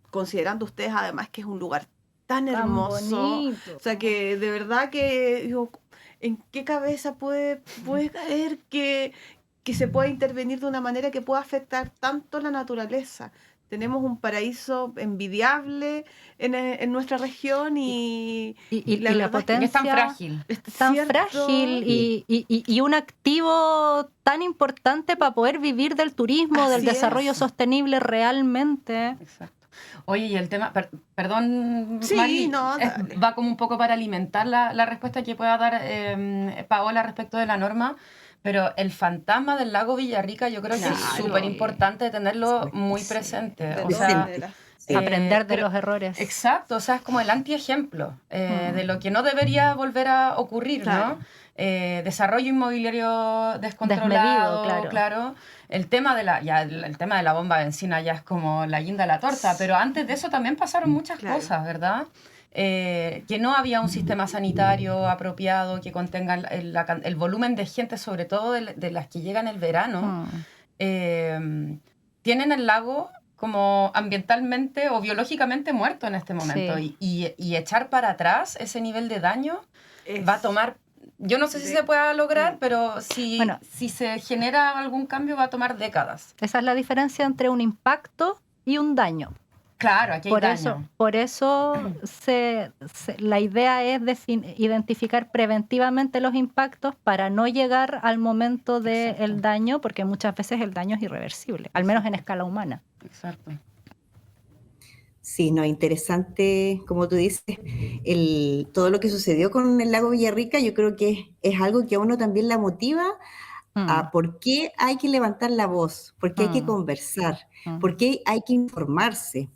considerando ustedes además que es un lugar tan hermoso, bonito. O sea, que de verdad que digo, ¿en qué cabeza puede caer que se pueda intervenir de una manera que pueda afectar tanto la naturaleza? Tenemos un paraíso envidiable en nuestra región y la potencia es tan frágil. Y un activo tan importante para poder vivir del turismo, del desarrollo sostenible realmente. Exacto. Oye, y el tema, perdón, sí, Mari, no, va como un poco para alimentar la respuesta que pueda dar Paola respecto de la norma, pero el fantasma del lago Villarrica yo creo que es súper importante tenerlo muy presente. O sea, aprender de los errores. Exacto, o sea, es como el antiejemplo de lo que no debería volver a ocurrir, Claro. ¿no? Desarrollo inmobiliario descontrolado, desmedido, claro. El tema de la bomba de benzina ya es como la guinda de la torta, pero antes de eso también pasaron muchas cosas, ¿verdad? Que no había un sistema sanitario apropiado que contenga el volumen de gente, sobre todo de las que llegan el verano. Tienen el lago como ambientalmente o biológicamente muerto en este momento. Sí. Y echar para atrás ese nivel de daño va a tomar... Yo no sé si se pueda lograr, pero si se genera algún cambio va a tomar décadas. Esa es la diferencia entre un impacto y un daño. Claro, aquí hay daño. Por eso la idea es identificar preventivamente los impactos para no llegar al momento del daño, porque muchas veces el daño es irreversible, al menos en escala humana. Exacto. Sí, no, interesante, como tú dices, todo lo que sucedió con el lago Villarrica, yo creo que es algo que a uno también la motiva a por qué hay que levantar la voz, por qué hay que conversar, por qué hay que informarse.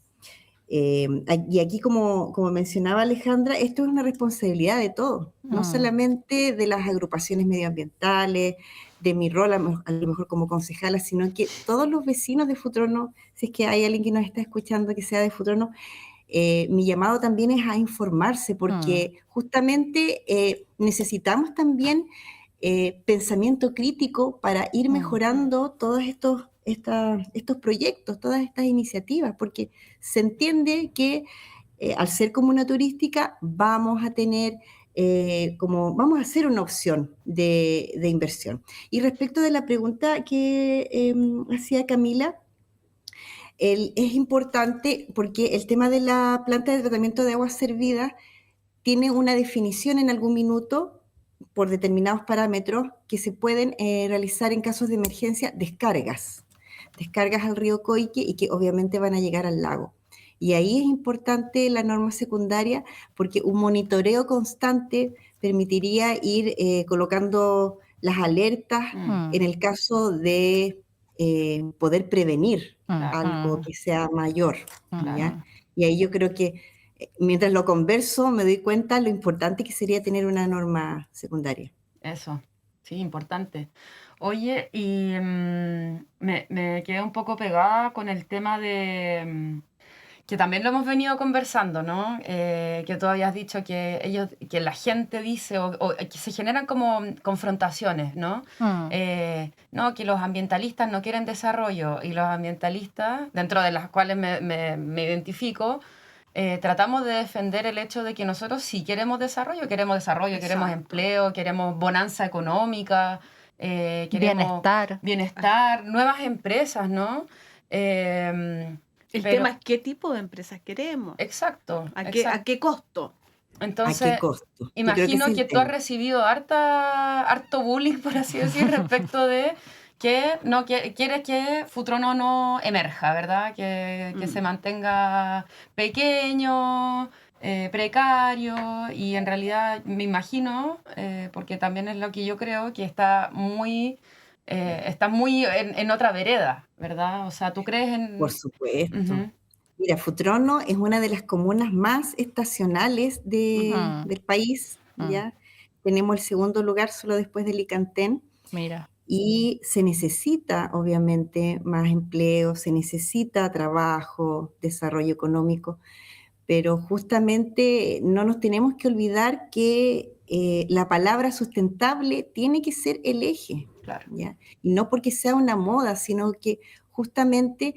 Y aquí, como mencionaba Alejandra, esto es una responsabilidad de todos, no solamente de las agrupaciones medioambientales, de mi rol a lo mejor como concejala, sino que todos los vecinos de Futrono, si es que hay alguien que nos está escuchando que sea de Futrono, mi llamado también es a informarse, porque justamente necesitamos también pensamiento crítico para ir mejorando todos estos proyectos, todas estas iniciativas, porque se entiende que al ser comuna turística vamos a tener vamos a hacer una opción de inversión. Y respecto de la pregunta que hacía Camila, es importante porque el tema de la planta de tratamiento de aguas servidas tiene una definición en algún minuto por determinados parámetros que se pueden realizar en casos de emergencia descargas al río Coique y que obviamente van a llegar al lago. Y ahí es importante la norma secundaria porque un monitoreo constante permitiría ir colocando las alertas en el caso de poder prevenir algo que sea mayor, ¿ya? Y ahí yo creo que mientras lo converso me doy cuenta lo importante que sería tener una norma secundaria. Eso, sí, importante. Oye, y me quedé un poco pegada con el tema de... que también lo hemos venido conversando, ¿no? Que tú habías dicho que la gente dice, o que se generan como confrontaciones, ¿no? No, que los ambientalistas no quieren desarrollo, y los ambientalistas, dentro de las cuales me identifico, tratamos de defender el hecho de que nosotros sí queremos desarrollo, queremos empleo, queremos bonanza económica, queremos bienestar, nuevas empresas, ¿no? El tema es qué tipo de empresas queremos. Exacto. ¿A qué costo? Entonces, ¿a qué costo? Imagino que tú has recibido harto bullying, por así decir, respecto de que no quieres que Futrono no emerja, ¿verdad? Que se mantenga pequeño, precario, y en realidad me imagino, porque también es lo que yo creo, que está muy en otra vereda, ¿verdad? O sea, ¿tú crees en...? Por supuesto. Mira, Futrono es una de las comunas más estacionales del país, ¿ya? Tenemos el segundo lugar solo después de Licantén. Mira. Y se necesita, obviamente, más empleo, se necesita trabajo, desarrollo económico, pero justamente no nos tenemos que olvidar que la palabra sustentable tiene que ser el eje, claro. ¿ya? Y no porque sea una moda, sino que justamente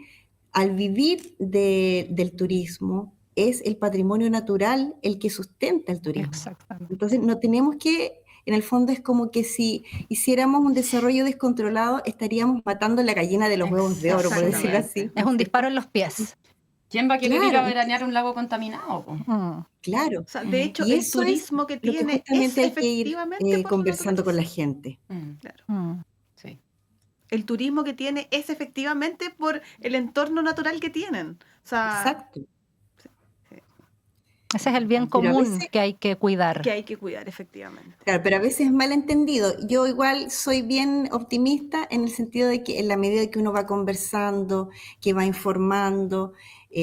al vivir del turismo es el patrimonio natural el que sustenta el turismo. Exactamente. Entonces no tenemos que, en el fondo es como que si hiciéramos un desarrollo descontrolado estaríamos matando la gallina de los huevos de oro, por decirlo así. Es un disparo en los pies. ¿Quién va a querer ir a veranear un lago contaminado? Claro. O sea, de hecho, y el turismo que tiene justamente es hay que ir efectivamente conversando con la gente. Claro. Sí. El turismo que tiene es efectivamente por el entorno natural que tienen. O sea, exacto. Ese es el bien común que hay que cuidar. Que hay que cuidar, efectivamente. Claro, pero a veces es malentendido. Yo igual soy bien optimista en el sentido de que en la medida que uno va conversando, que va informando,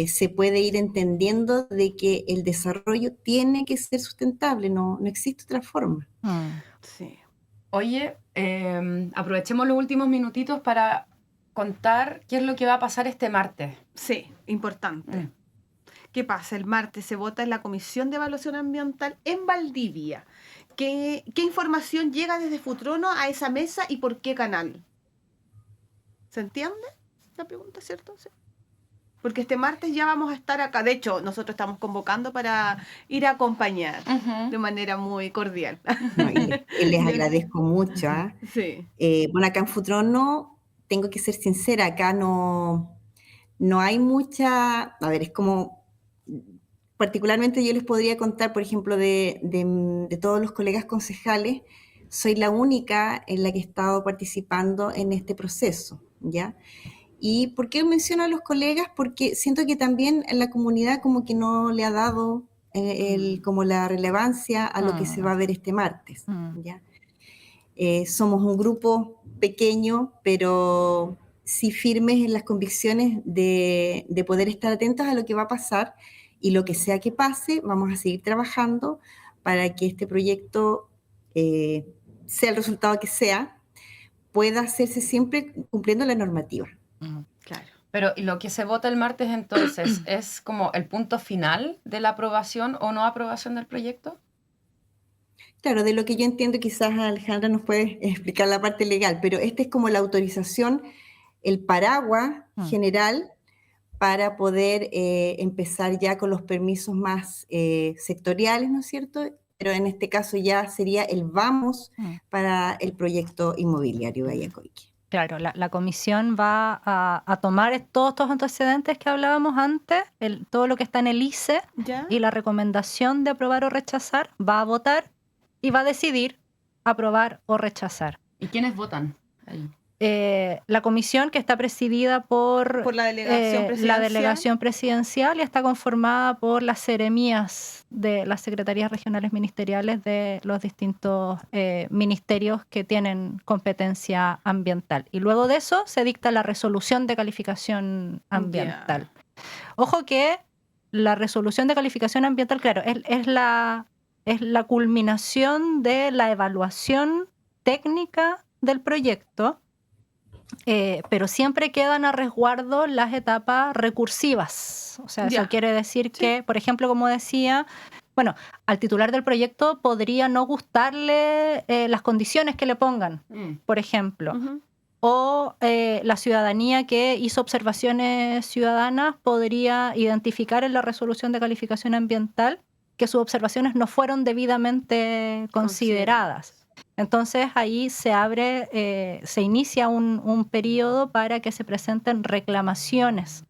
se puede ir entendiendo de que el desarrollo tiene que ser sustentable, no existe otra forma. Sí. Oye, aprovechemos los últimos minutitos para contar qué es lo que va a pasar este martes. Sí, importante. ¿Qué pasa? El martes se vota en la Comisión de Evaluación Ambiental en Valdivia. ¿Qué información llega desde Futrono a esa mesa y por qué canal? ¿Se entiende la pregunta, cierto? Sí. Porque este martes ya vamos a estar acá. De hecho, nosotros estamos convocando para ir a acompañar de manera muy cordial. No, y les agradezco mucho. Sí. Bueno, acá en Futrono, tengo que ser sincera, acá no hay mucha... A ver, es como... Particularmente yo les podría contar, por ejemplo, de todos los colegas concejales, soy la única en la que he estado participando en este proceso, ¿ya? ¿Y por qué menciono a los colegas? Porque siento que también en la comunidad como que no le ha dado como la relevancia a lo que se va a ver este martes, ¿ya? Somos un grupo pequeño, pero sí firmes en las convicciones de poder estar atentos a lo que va a pasar, y lo que sea que pase, vamos a seguir trabajando para que este proyecto, sea el resultado que sea, pueda hacerse siempre cumpliendo la normativa. Claro. Pero ¿y lo que se vota el martes entonces es como el punto final de la aprobación o no aprobación del proyecto? Claro, de lo que yo entiendo, quizás Alejandra nos puede explicar la parte legal, pero esta es como la autorización, el paraguas general para poder empezar ya con los permisos más sectoriales, ¿no es cierto? Pero en este caso ya sería el vamos para el proyecto inmobiliario de Ayacoique. Claro, la comisión va a tomar todos estos antecedentes que hablábamos antes, todo lo que está en el ICE, ¿Ya? y la recomendación de aprobar o rechazar, va a votar y va a decidir aprobar o rechazar. ¿Y quiénes votan ahí? la comisión, que está presidida por la delegación presidencial. La delegación presidencial, y está conformada por las seremías de las secretarías regionales ministeriales de los distintos ministerios que tienen competencia ambiental. Y luego de eso se dicta la resolución de calificación ambiental. Ojo que la resolución de calificación ambiental, claro, es la culminación de la evaluación técnica del proyecto, pero siempre quedan a resguardo las etapas recursivas. O sea, eso quiere decir que, por ejemplo, como decía, bueno, al titular del proyecto podría no gustarle las condiciones que le pongan, por ejemplo. O la ciudadanía que hizo observaciones ciudadanas podría identificar en la resolución de calificación ambiental que sus observaciones no fueron debidamente consideradas. Entonces ahí se inicia un periodo para que se presenten reclamaciones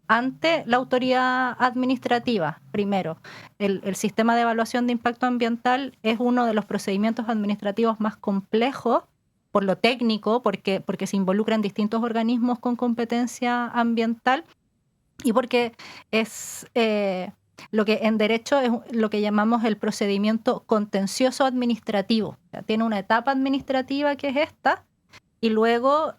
ante la autoridad administrativa. Primero, el sistema de evaluación de impacto ambiental es uno de los procedimientos administrativos más complejos por lo técnico, porque se involucran distintos organismos con competencia ambiental y porque es lo que en derecho es lo que llamamos el procedimiento contencioso administrativo. O sea, tiene una etapa administrativa que es esta, y luego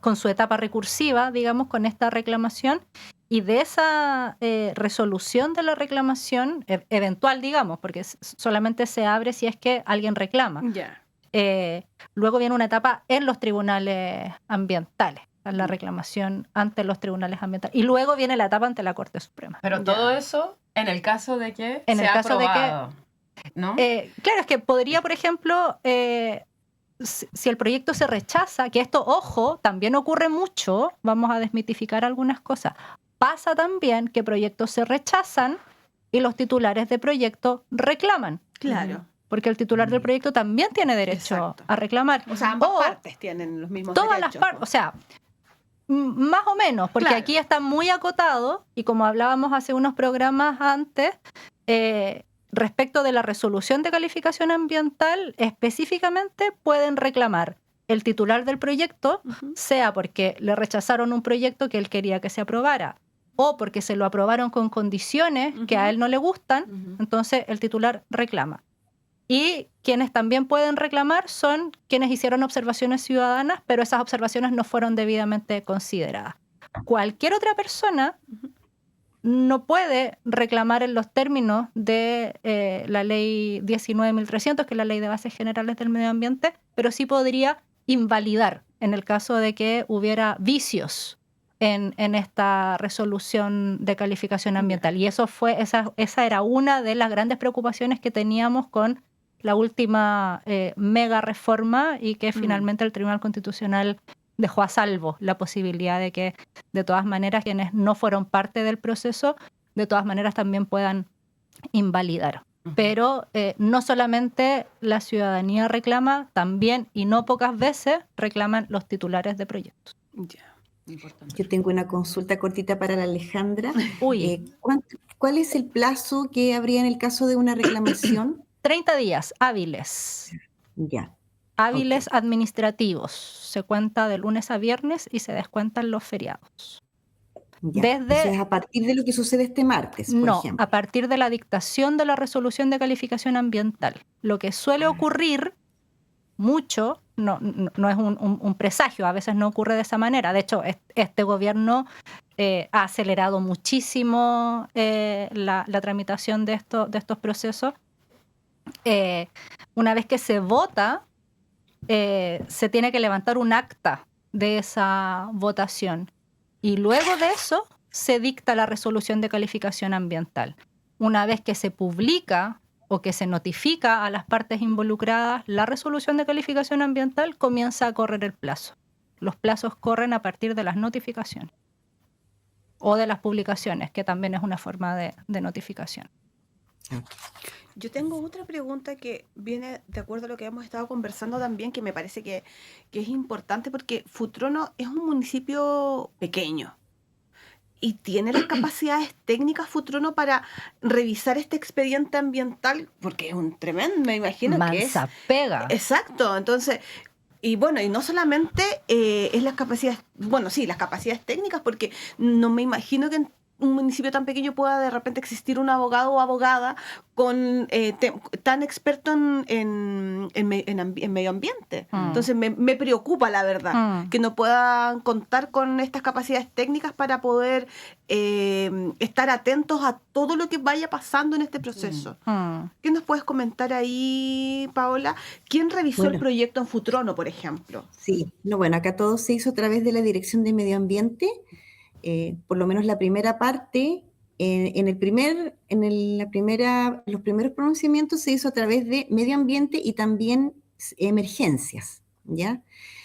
con su etapa recursiva, digamos, con esta reclamación, y de esa resolución de la reclamación eventual, digamos, porque solamente se abre si es que alguien reclama. Luego viene una etapa en los tribunales ambientales, la reclamación ante los tribunales ambientales, y luego viene la etapa ante la Corte Suprema. Pero todo eso en el caso de que sea aprobado, ¿no? Claro, es que podría, por ejemplo, si el proyecto se rechaza, que esto, ojo, también ocurre mucho, vamos a desmitificar algunas cosas. Pasa también que proyectos se rechazan y los titulares de proyecto reclaman. Claro. Porque el titular del proyecto también tiene derecho a reclamar. O sea, ambas partes tienen los mismos todas derechos. Las partes, o sea, más o menos, porque aquí está muy acotado, y como hablábamos hace unos programas antes, respecto de la resolución de calificación ambiental, específicamente pueden reclamar el titular del proyecto, sea porque le rechazaron un proyecto que él quería que se aprobara, o porque se lo aprobaron con condiciones que a él no le gustan, entonces el titular reclama. Y quienes también pueden reclamar son quienes hicieron observaciones ciudadanas, pero esas observaciones no fueron debidamente consideradas. Cualquier otra persona no puede reclamar en los términos de la ley 19.300, que es la ley de bases generales del medio ambiente, pero sí podría invalidar en el caso de que hubiera vicios en esta resolución de calificación ambiental. Y esa era una de las grandes preocupaciones que teníamos con la última mega reforma, y que finalmente el Tribunal Constitucional dejó a salvo la posibilidad de que, de todas maneras, quienes no fueron parte del proceso, de todas maneras también puedan invalidar. Pero no solamente la ciudadanía reclama, también, y no pocas veces, reclaman los titulares de proyectos. Yo tengo una consulta cortita para la Alejandra. Uy. ¿Cuál es el plazo que habría en el caso de una reclamación? 30 días hábiles. Ya. Hábiles administrativos. Se cuenta de lunes a viernes y se descuentan los feriados. Eso es a partir de lo que sucede este martes, por ejemplo. A partir de la dictación de la resolución de calificación ambiental. Lo que suele ocurrir mucho, no es un presagio, a veces no ocurre de esa manera. De hecho, este gobierno ha acelerado muchísimo la tramitación de estos procesos. Una vez que se vota, se tiene que levantar un acta de esa votación, y luego de eso se dicta la resolución de calificación ambiental. Una vez que se publica o que se notifica a las partes involucradas la resolución de calificación ambiental, comienza a correr el plazo. Los plazos corren a partir de las notificaciones o de las publicaciones, que también es una forma de notificación. Yo tengo otra pregunta que viene de acuerdo a lo que hemos estado conversando también, que me parece que es importante, porque Futrono es un municipio pequeño y tiene las capacidades técnicas Futrono para revisar este expediente ambiental, porque es un tremendo, me imagino que es... Mansa pega. Exacto, entonces Y bueno, y no solamente es las capacidades, bueno, sí, las capacidades técnicas, porque no me imagino que en un municipio tan pequeño pueda de repente existir un abogado o abogada con tan experto en medio ambiente. Entonces me preocupa, la verdad, que no puedan contar con estas capacidades técnicas para poder estar atentos a todo lo que vaya pasando en este proceso. ¿Qué nos puedes comentar ahí, Paola? ¿Quién revisó el proyecto en Futrono, por ejemplo? Sí, bueno, acá todo se hizo a través de la Dirección de Medio Ambiente. Por lo menos la primera parte, los primeros pronunciamientos se hizo a través de medio ambiente y también emergencias, ¿ya?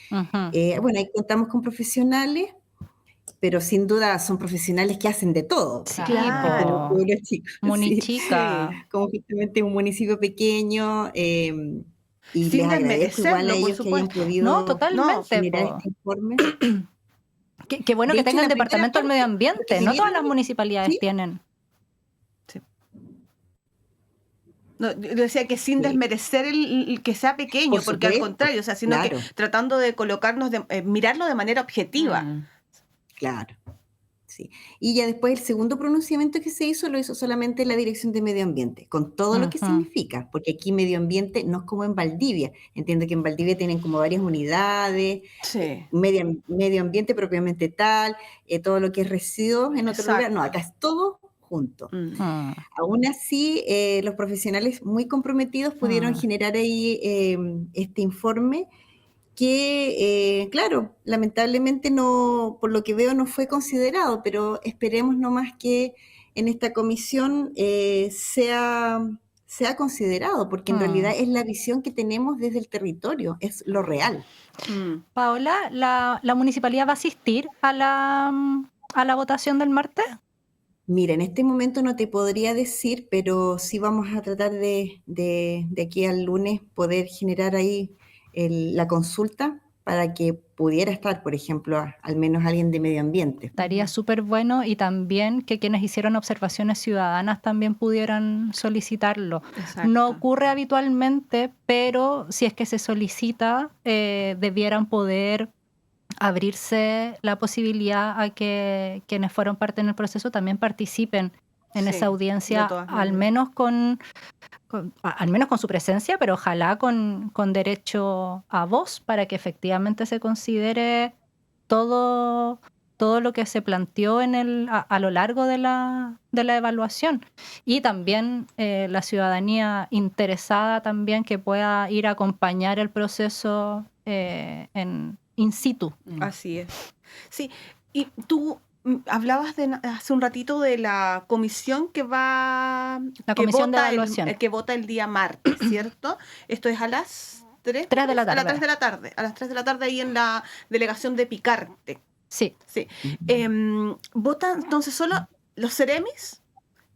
Bueno, ahí contamos con profesionales, pero sin duda son profesionales que hacen de todo. Sí, claro. Munichica. Sí, como justamente un municipio pequeño, y sin les agradezco igual a ellos que hayan podido generar este informe. Qué bueno que tenga el Departamento del Medio Ambiente, no todas las municipalidades tienen. Sí. No, yo decía que sin desmerecer el que sea pequeño, porque al contrario, o sea, sino que tratando de colocarnos, mirarlo de manera objetiva. Claro. Sí. Y ya después el segundo pronunciamiento que se hizo, lo hizo solamente la Dirección de Medio Ambiente, con todo lo que significa, porque aquí medio ambiente no es como en Valdivia. Entiendo que en Valdivia tienen como varias unidades, medio ambiente propiamente tal, todo lo que es residuos en otro lugar. No, acá es todo junto. Aún así, los profesionales muy comprometidos pudieron generar ahí este informe que, claro, lamentablemente no, por lo que veo, no fue considerado, pero esperemos nomás que en esta comisión sea considerado, porque en realidad es la visión que tenemos desde el territorio, es lo real. Paola, ¿la municipalidad va a asistir a la votación del martes? Mira, en este momento no te podría decir, pero sí vamos a tratar de aquí al lunes poder generar ahí la consulta para que pudiera estar, por ejemplo, al menos alguien de medio ambiente. Estaría súper bueno, y también que quienes hicieron observaciones ciudadanas también pudieran solicitarlo. Exacto. No ocurre habitualmente, pero si es que se solicita, debieran poder abrirse la posibilidad a que quienes fueron parte en el proceso también participen en esa audiencia, al menos con su presencia, pero ojalá con derecho a voz, para que efectivamente se considere todo lo que se planteó a lo largo de la evaluación. Y también la ciudadanía interesada también, que pueda ir a acompañar el proceso in situ. Así es. Sí, y tú hablabas hace un ratito de la comisión que va... La comisión de evaluación. Que vota el día martes, ¿cierto? Esto es a las 3 de la tarde. A las 3 de la tarde. A las 3 de la tarde ahí en la delegación de Picarte. Sí. ¿Votan entonces solo los ceremis?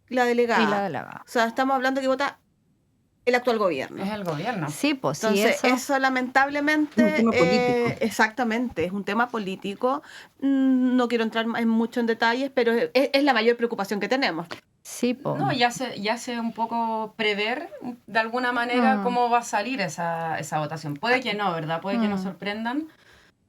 La delegada. Y la delegada. O sea, estamos hablando que vota el actual gobierno. Es el gobierno. Sí, pues sí. Entonces, eso lamentablemente... Es un tema político. Exactamente, es un tema político. No quiero entrar mucho en detalles, pero es la mayor preocupación que tenemos. Sí, pues. No, ya sé un poco prever de alguna manera cómo va a salir esa votación. Puede que no, ¿verdad? Puede que nos sorprendan,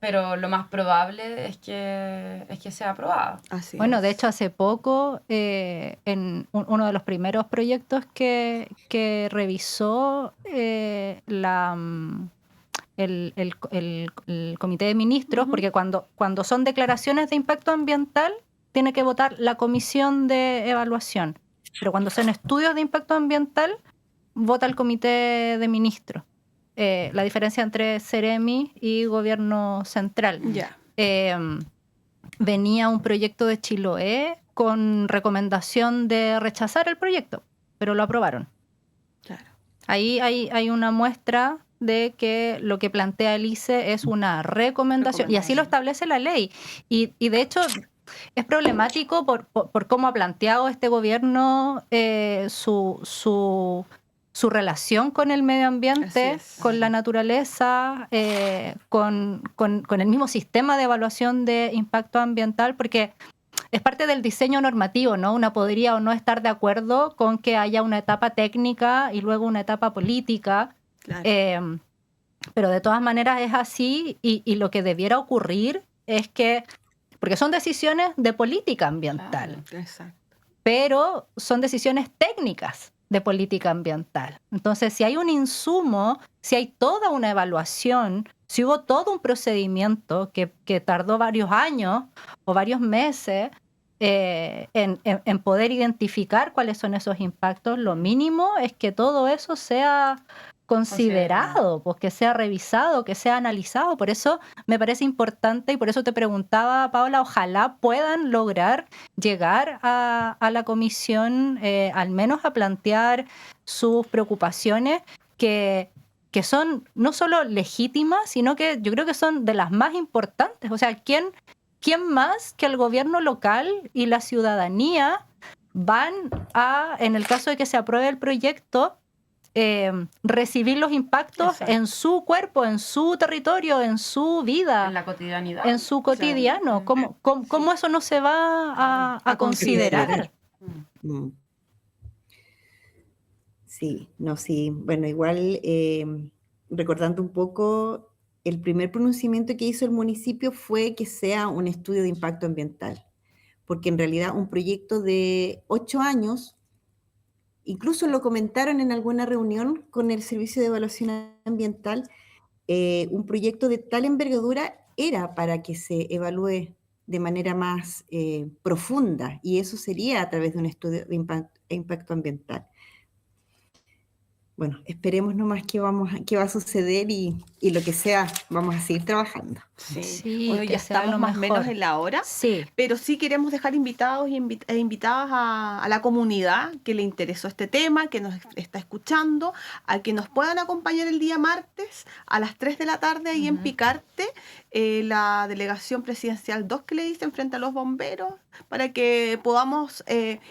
pero lo más probable es que sea aprobada. Bueno, de hecho, hace poco, en uno de los primeros proyectos que revisó el Comité de Ministros, porque cuando son declaraciones de impacto ambiental, tiene que votar la Comisión de Evaluación. Pero cuando son estudios de impacto ambiental, vota el Comité de Ministros. La diferencia entre Ceremi y Gobierno Central. Venía un proyecto de Chiloé con recomendación de rechazar el proyecto, pero lo aprobaron. Claro. Ahí hay una muestra de que lo que plantea el ICE es una recomendación, y así lo establece la ley. Y de hecho es problemático por cómo ha planteado este gobierno su relación con el medio ambiente, con la naturaleza, con el mismo sistema de evaluación de impacto ambiental, porque es parte del diseño normativo, ¿no? Una podría o no estar de acuerdo con que haya una etapa técnica y luego una etapa política. Claro. Pero de todas maneras es así y lo que debiera ocurrir es que, porque son decisiones de política ambiental, Exacto. pero son decisiones técnicas de política ambiental. Entonces, si hay un insumo, si hay toda una evaluación, si hubo todo un procedimiento que tardó varios años o varios meses en poder identificar cuáles son esos impactos, lo mínimo es que todo eso sea considerado, pues que sea revisado, que sea analizado. Por eso me parece importante y por eso te preguntaba, Paola, ojalá puedan lograr llegar a la comisión, al menos a plantear sus preocupaciones que son no solo legítimas, sino que yo creo que son de las más importantes. O sea, ¿quién más que el gobierno local y la ciudadanía van a, en el caso de que se apruebe el proyecto, recibir los impactos Exacto. en su cuerpo, en su territorio, en su vida, En la cotidianidad. en su cotidiano? ¿Cómo eso no se va a considerar? Sí, no, sí. Bueno, igual recordando un poco, el primer pronunciamiento que hizo el municipio fue que sea un estudio de impacto ambiental, porque en realidad un proyecto de 8 años, incluso lo comentaron en alguna reunión con el Servicio de Evaluación Ambiental, un proyecto de tal envergadura era para que se evalúe de manera más profunda, y eso sería a través de un estudio de impacto ambiental. Bueno, esperemos nomás qué va a suceder y lo que sea, vamos a seguir trabajando. Sí, bueno, ya estamos más o menos en la hora, sí. Pero sí queremos dejar invitados e invitadas a la comunidad que le interesó este tema, que nos está escuchando, a que nos puedan acompañar el día martes a las 3 de la tarde ahí en Picarte, la delegación presidencial 2 que le dicen frente a los bomberos, para que podamos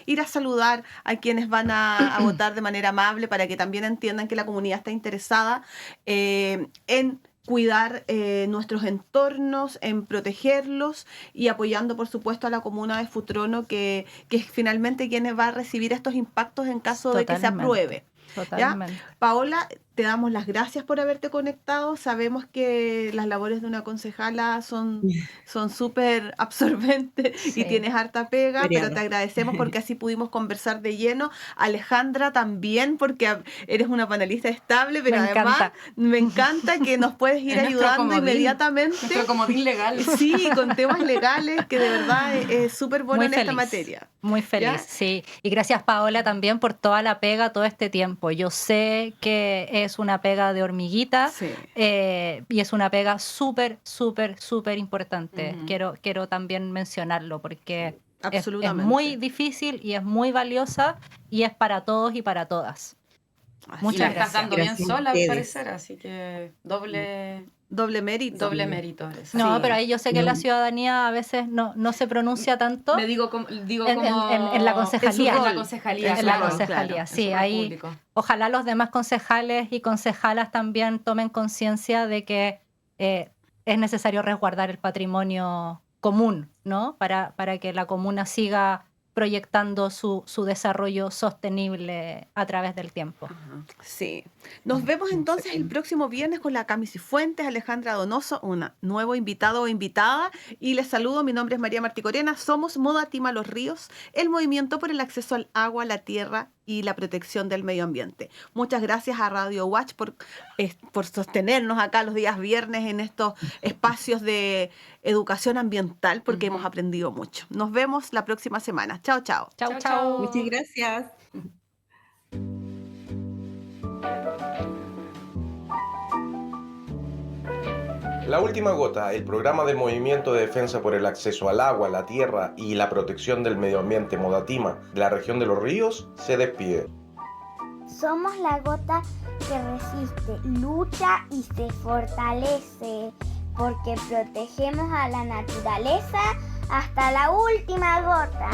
ir a saludar a quienes van a votar de manera amable, para que también entiendan que la comunidad está interesada en cuidar nuestros entornos, en protegerlos y apoyando, por supuesto, a la comuna de Futrono, que es finalmente quien va a recibir estos impactos en caso de que se apruebe. Totalmente. ¿Ya? Paola, te damos las gracias por haberte conectado. Sabemos que las labores de una concejala son súper absorbentes y tienes harta pega, pero te agradecemos porque así pudimos conversar de lleno. Alejandra también, porque eres una panelista estable, pero además me encanta que nos puedes ir ayudando inmediatamente. Nuestro comodín legal. Sí, con temas legales, que de verdad es súper bueno en esta materia. Muy feliz, ¿ya? Sí. Y gracias, Paola, también por toda la pega todo este tiempo. Yo sé que es una pega de hormiguita, y es una pega súper, súper, súper importante. Quiero también mencionarlo porque es muy difícil y es muy valiosa y es para todos y para todas. Muchas gracias. La estás dando bien sola, al parecer, así que doble mérito. Doble mérito. No, pero ahí yo sé que la ciudadanía a veces no se pronuncia tanto. Me digo como en la concejalía. En la concejalía. En la concejalía, sí. Ahí, ojalá los demás concejales y concejalas también tomen conciencia de que es necesario resguardar el patrimonio común, ¿no? Para que la comuna siga proyectando su desarrollo sostenible a través del tiempo. Sí. Nos vemos entonces el próximo viernes con la Cami Cifuentes, Alejandra Donoso, un nuevo invitado o invitada. Y les saludo, mi nombre es María Martí Corena, somos Modatima Los Ríos, el movimiento por el acceso al agua, la tierra y la protección del medio ambiente. Muchas gracias a Radio Watch por sostenernos acá los días viernes en estos espacios de educación ambiental, porque hemos aprendido mucho. Nos vemos la próxima semana. Chao, chao. Chao, chao. Muchas gracias. La Última Gota, el programa del Movimiento de Defensa por el Acceso al Agua, la Tierra y la Protección del Medio Ambiente Modatima de la región de Los Ríos, se despide. Somos la gota que resiste, lucha y se fortalece, porque protegemos a la naturaleza hasta la última gota.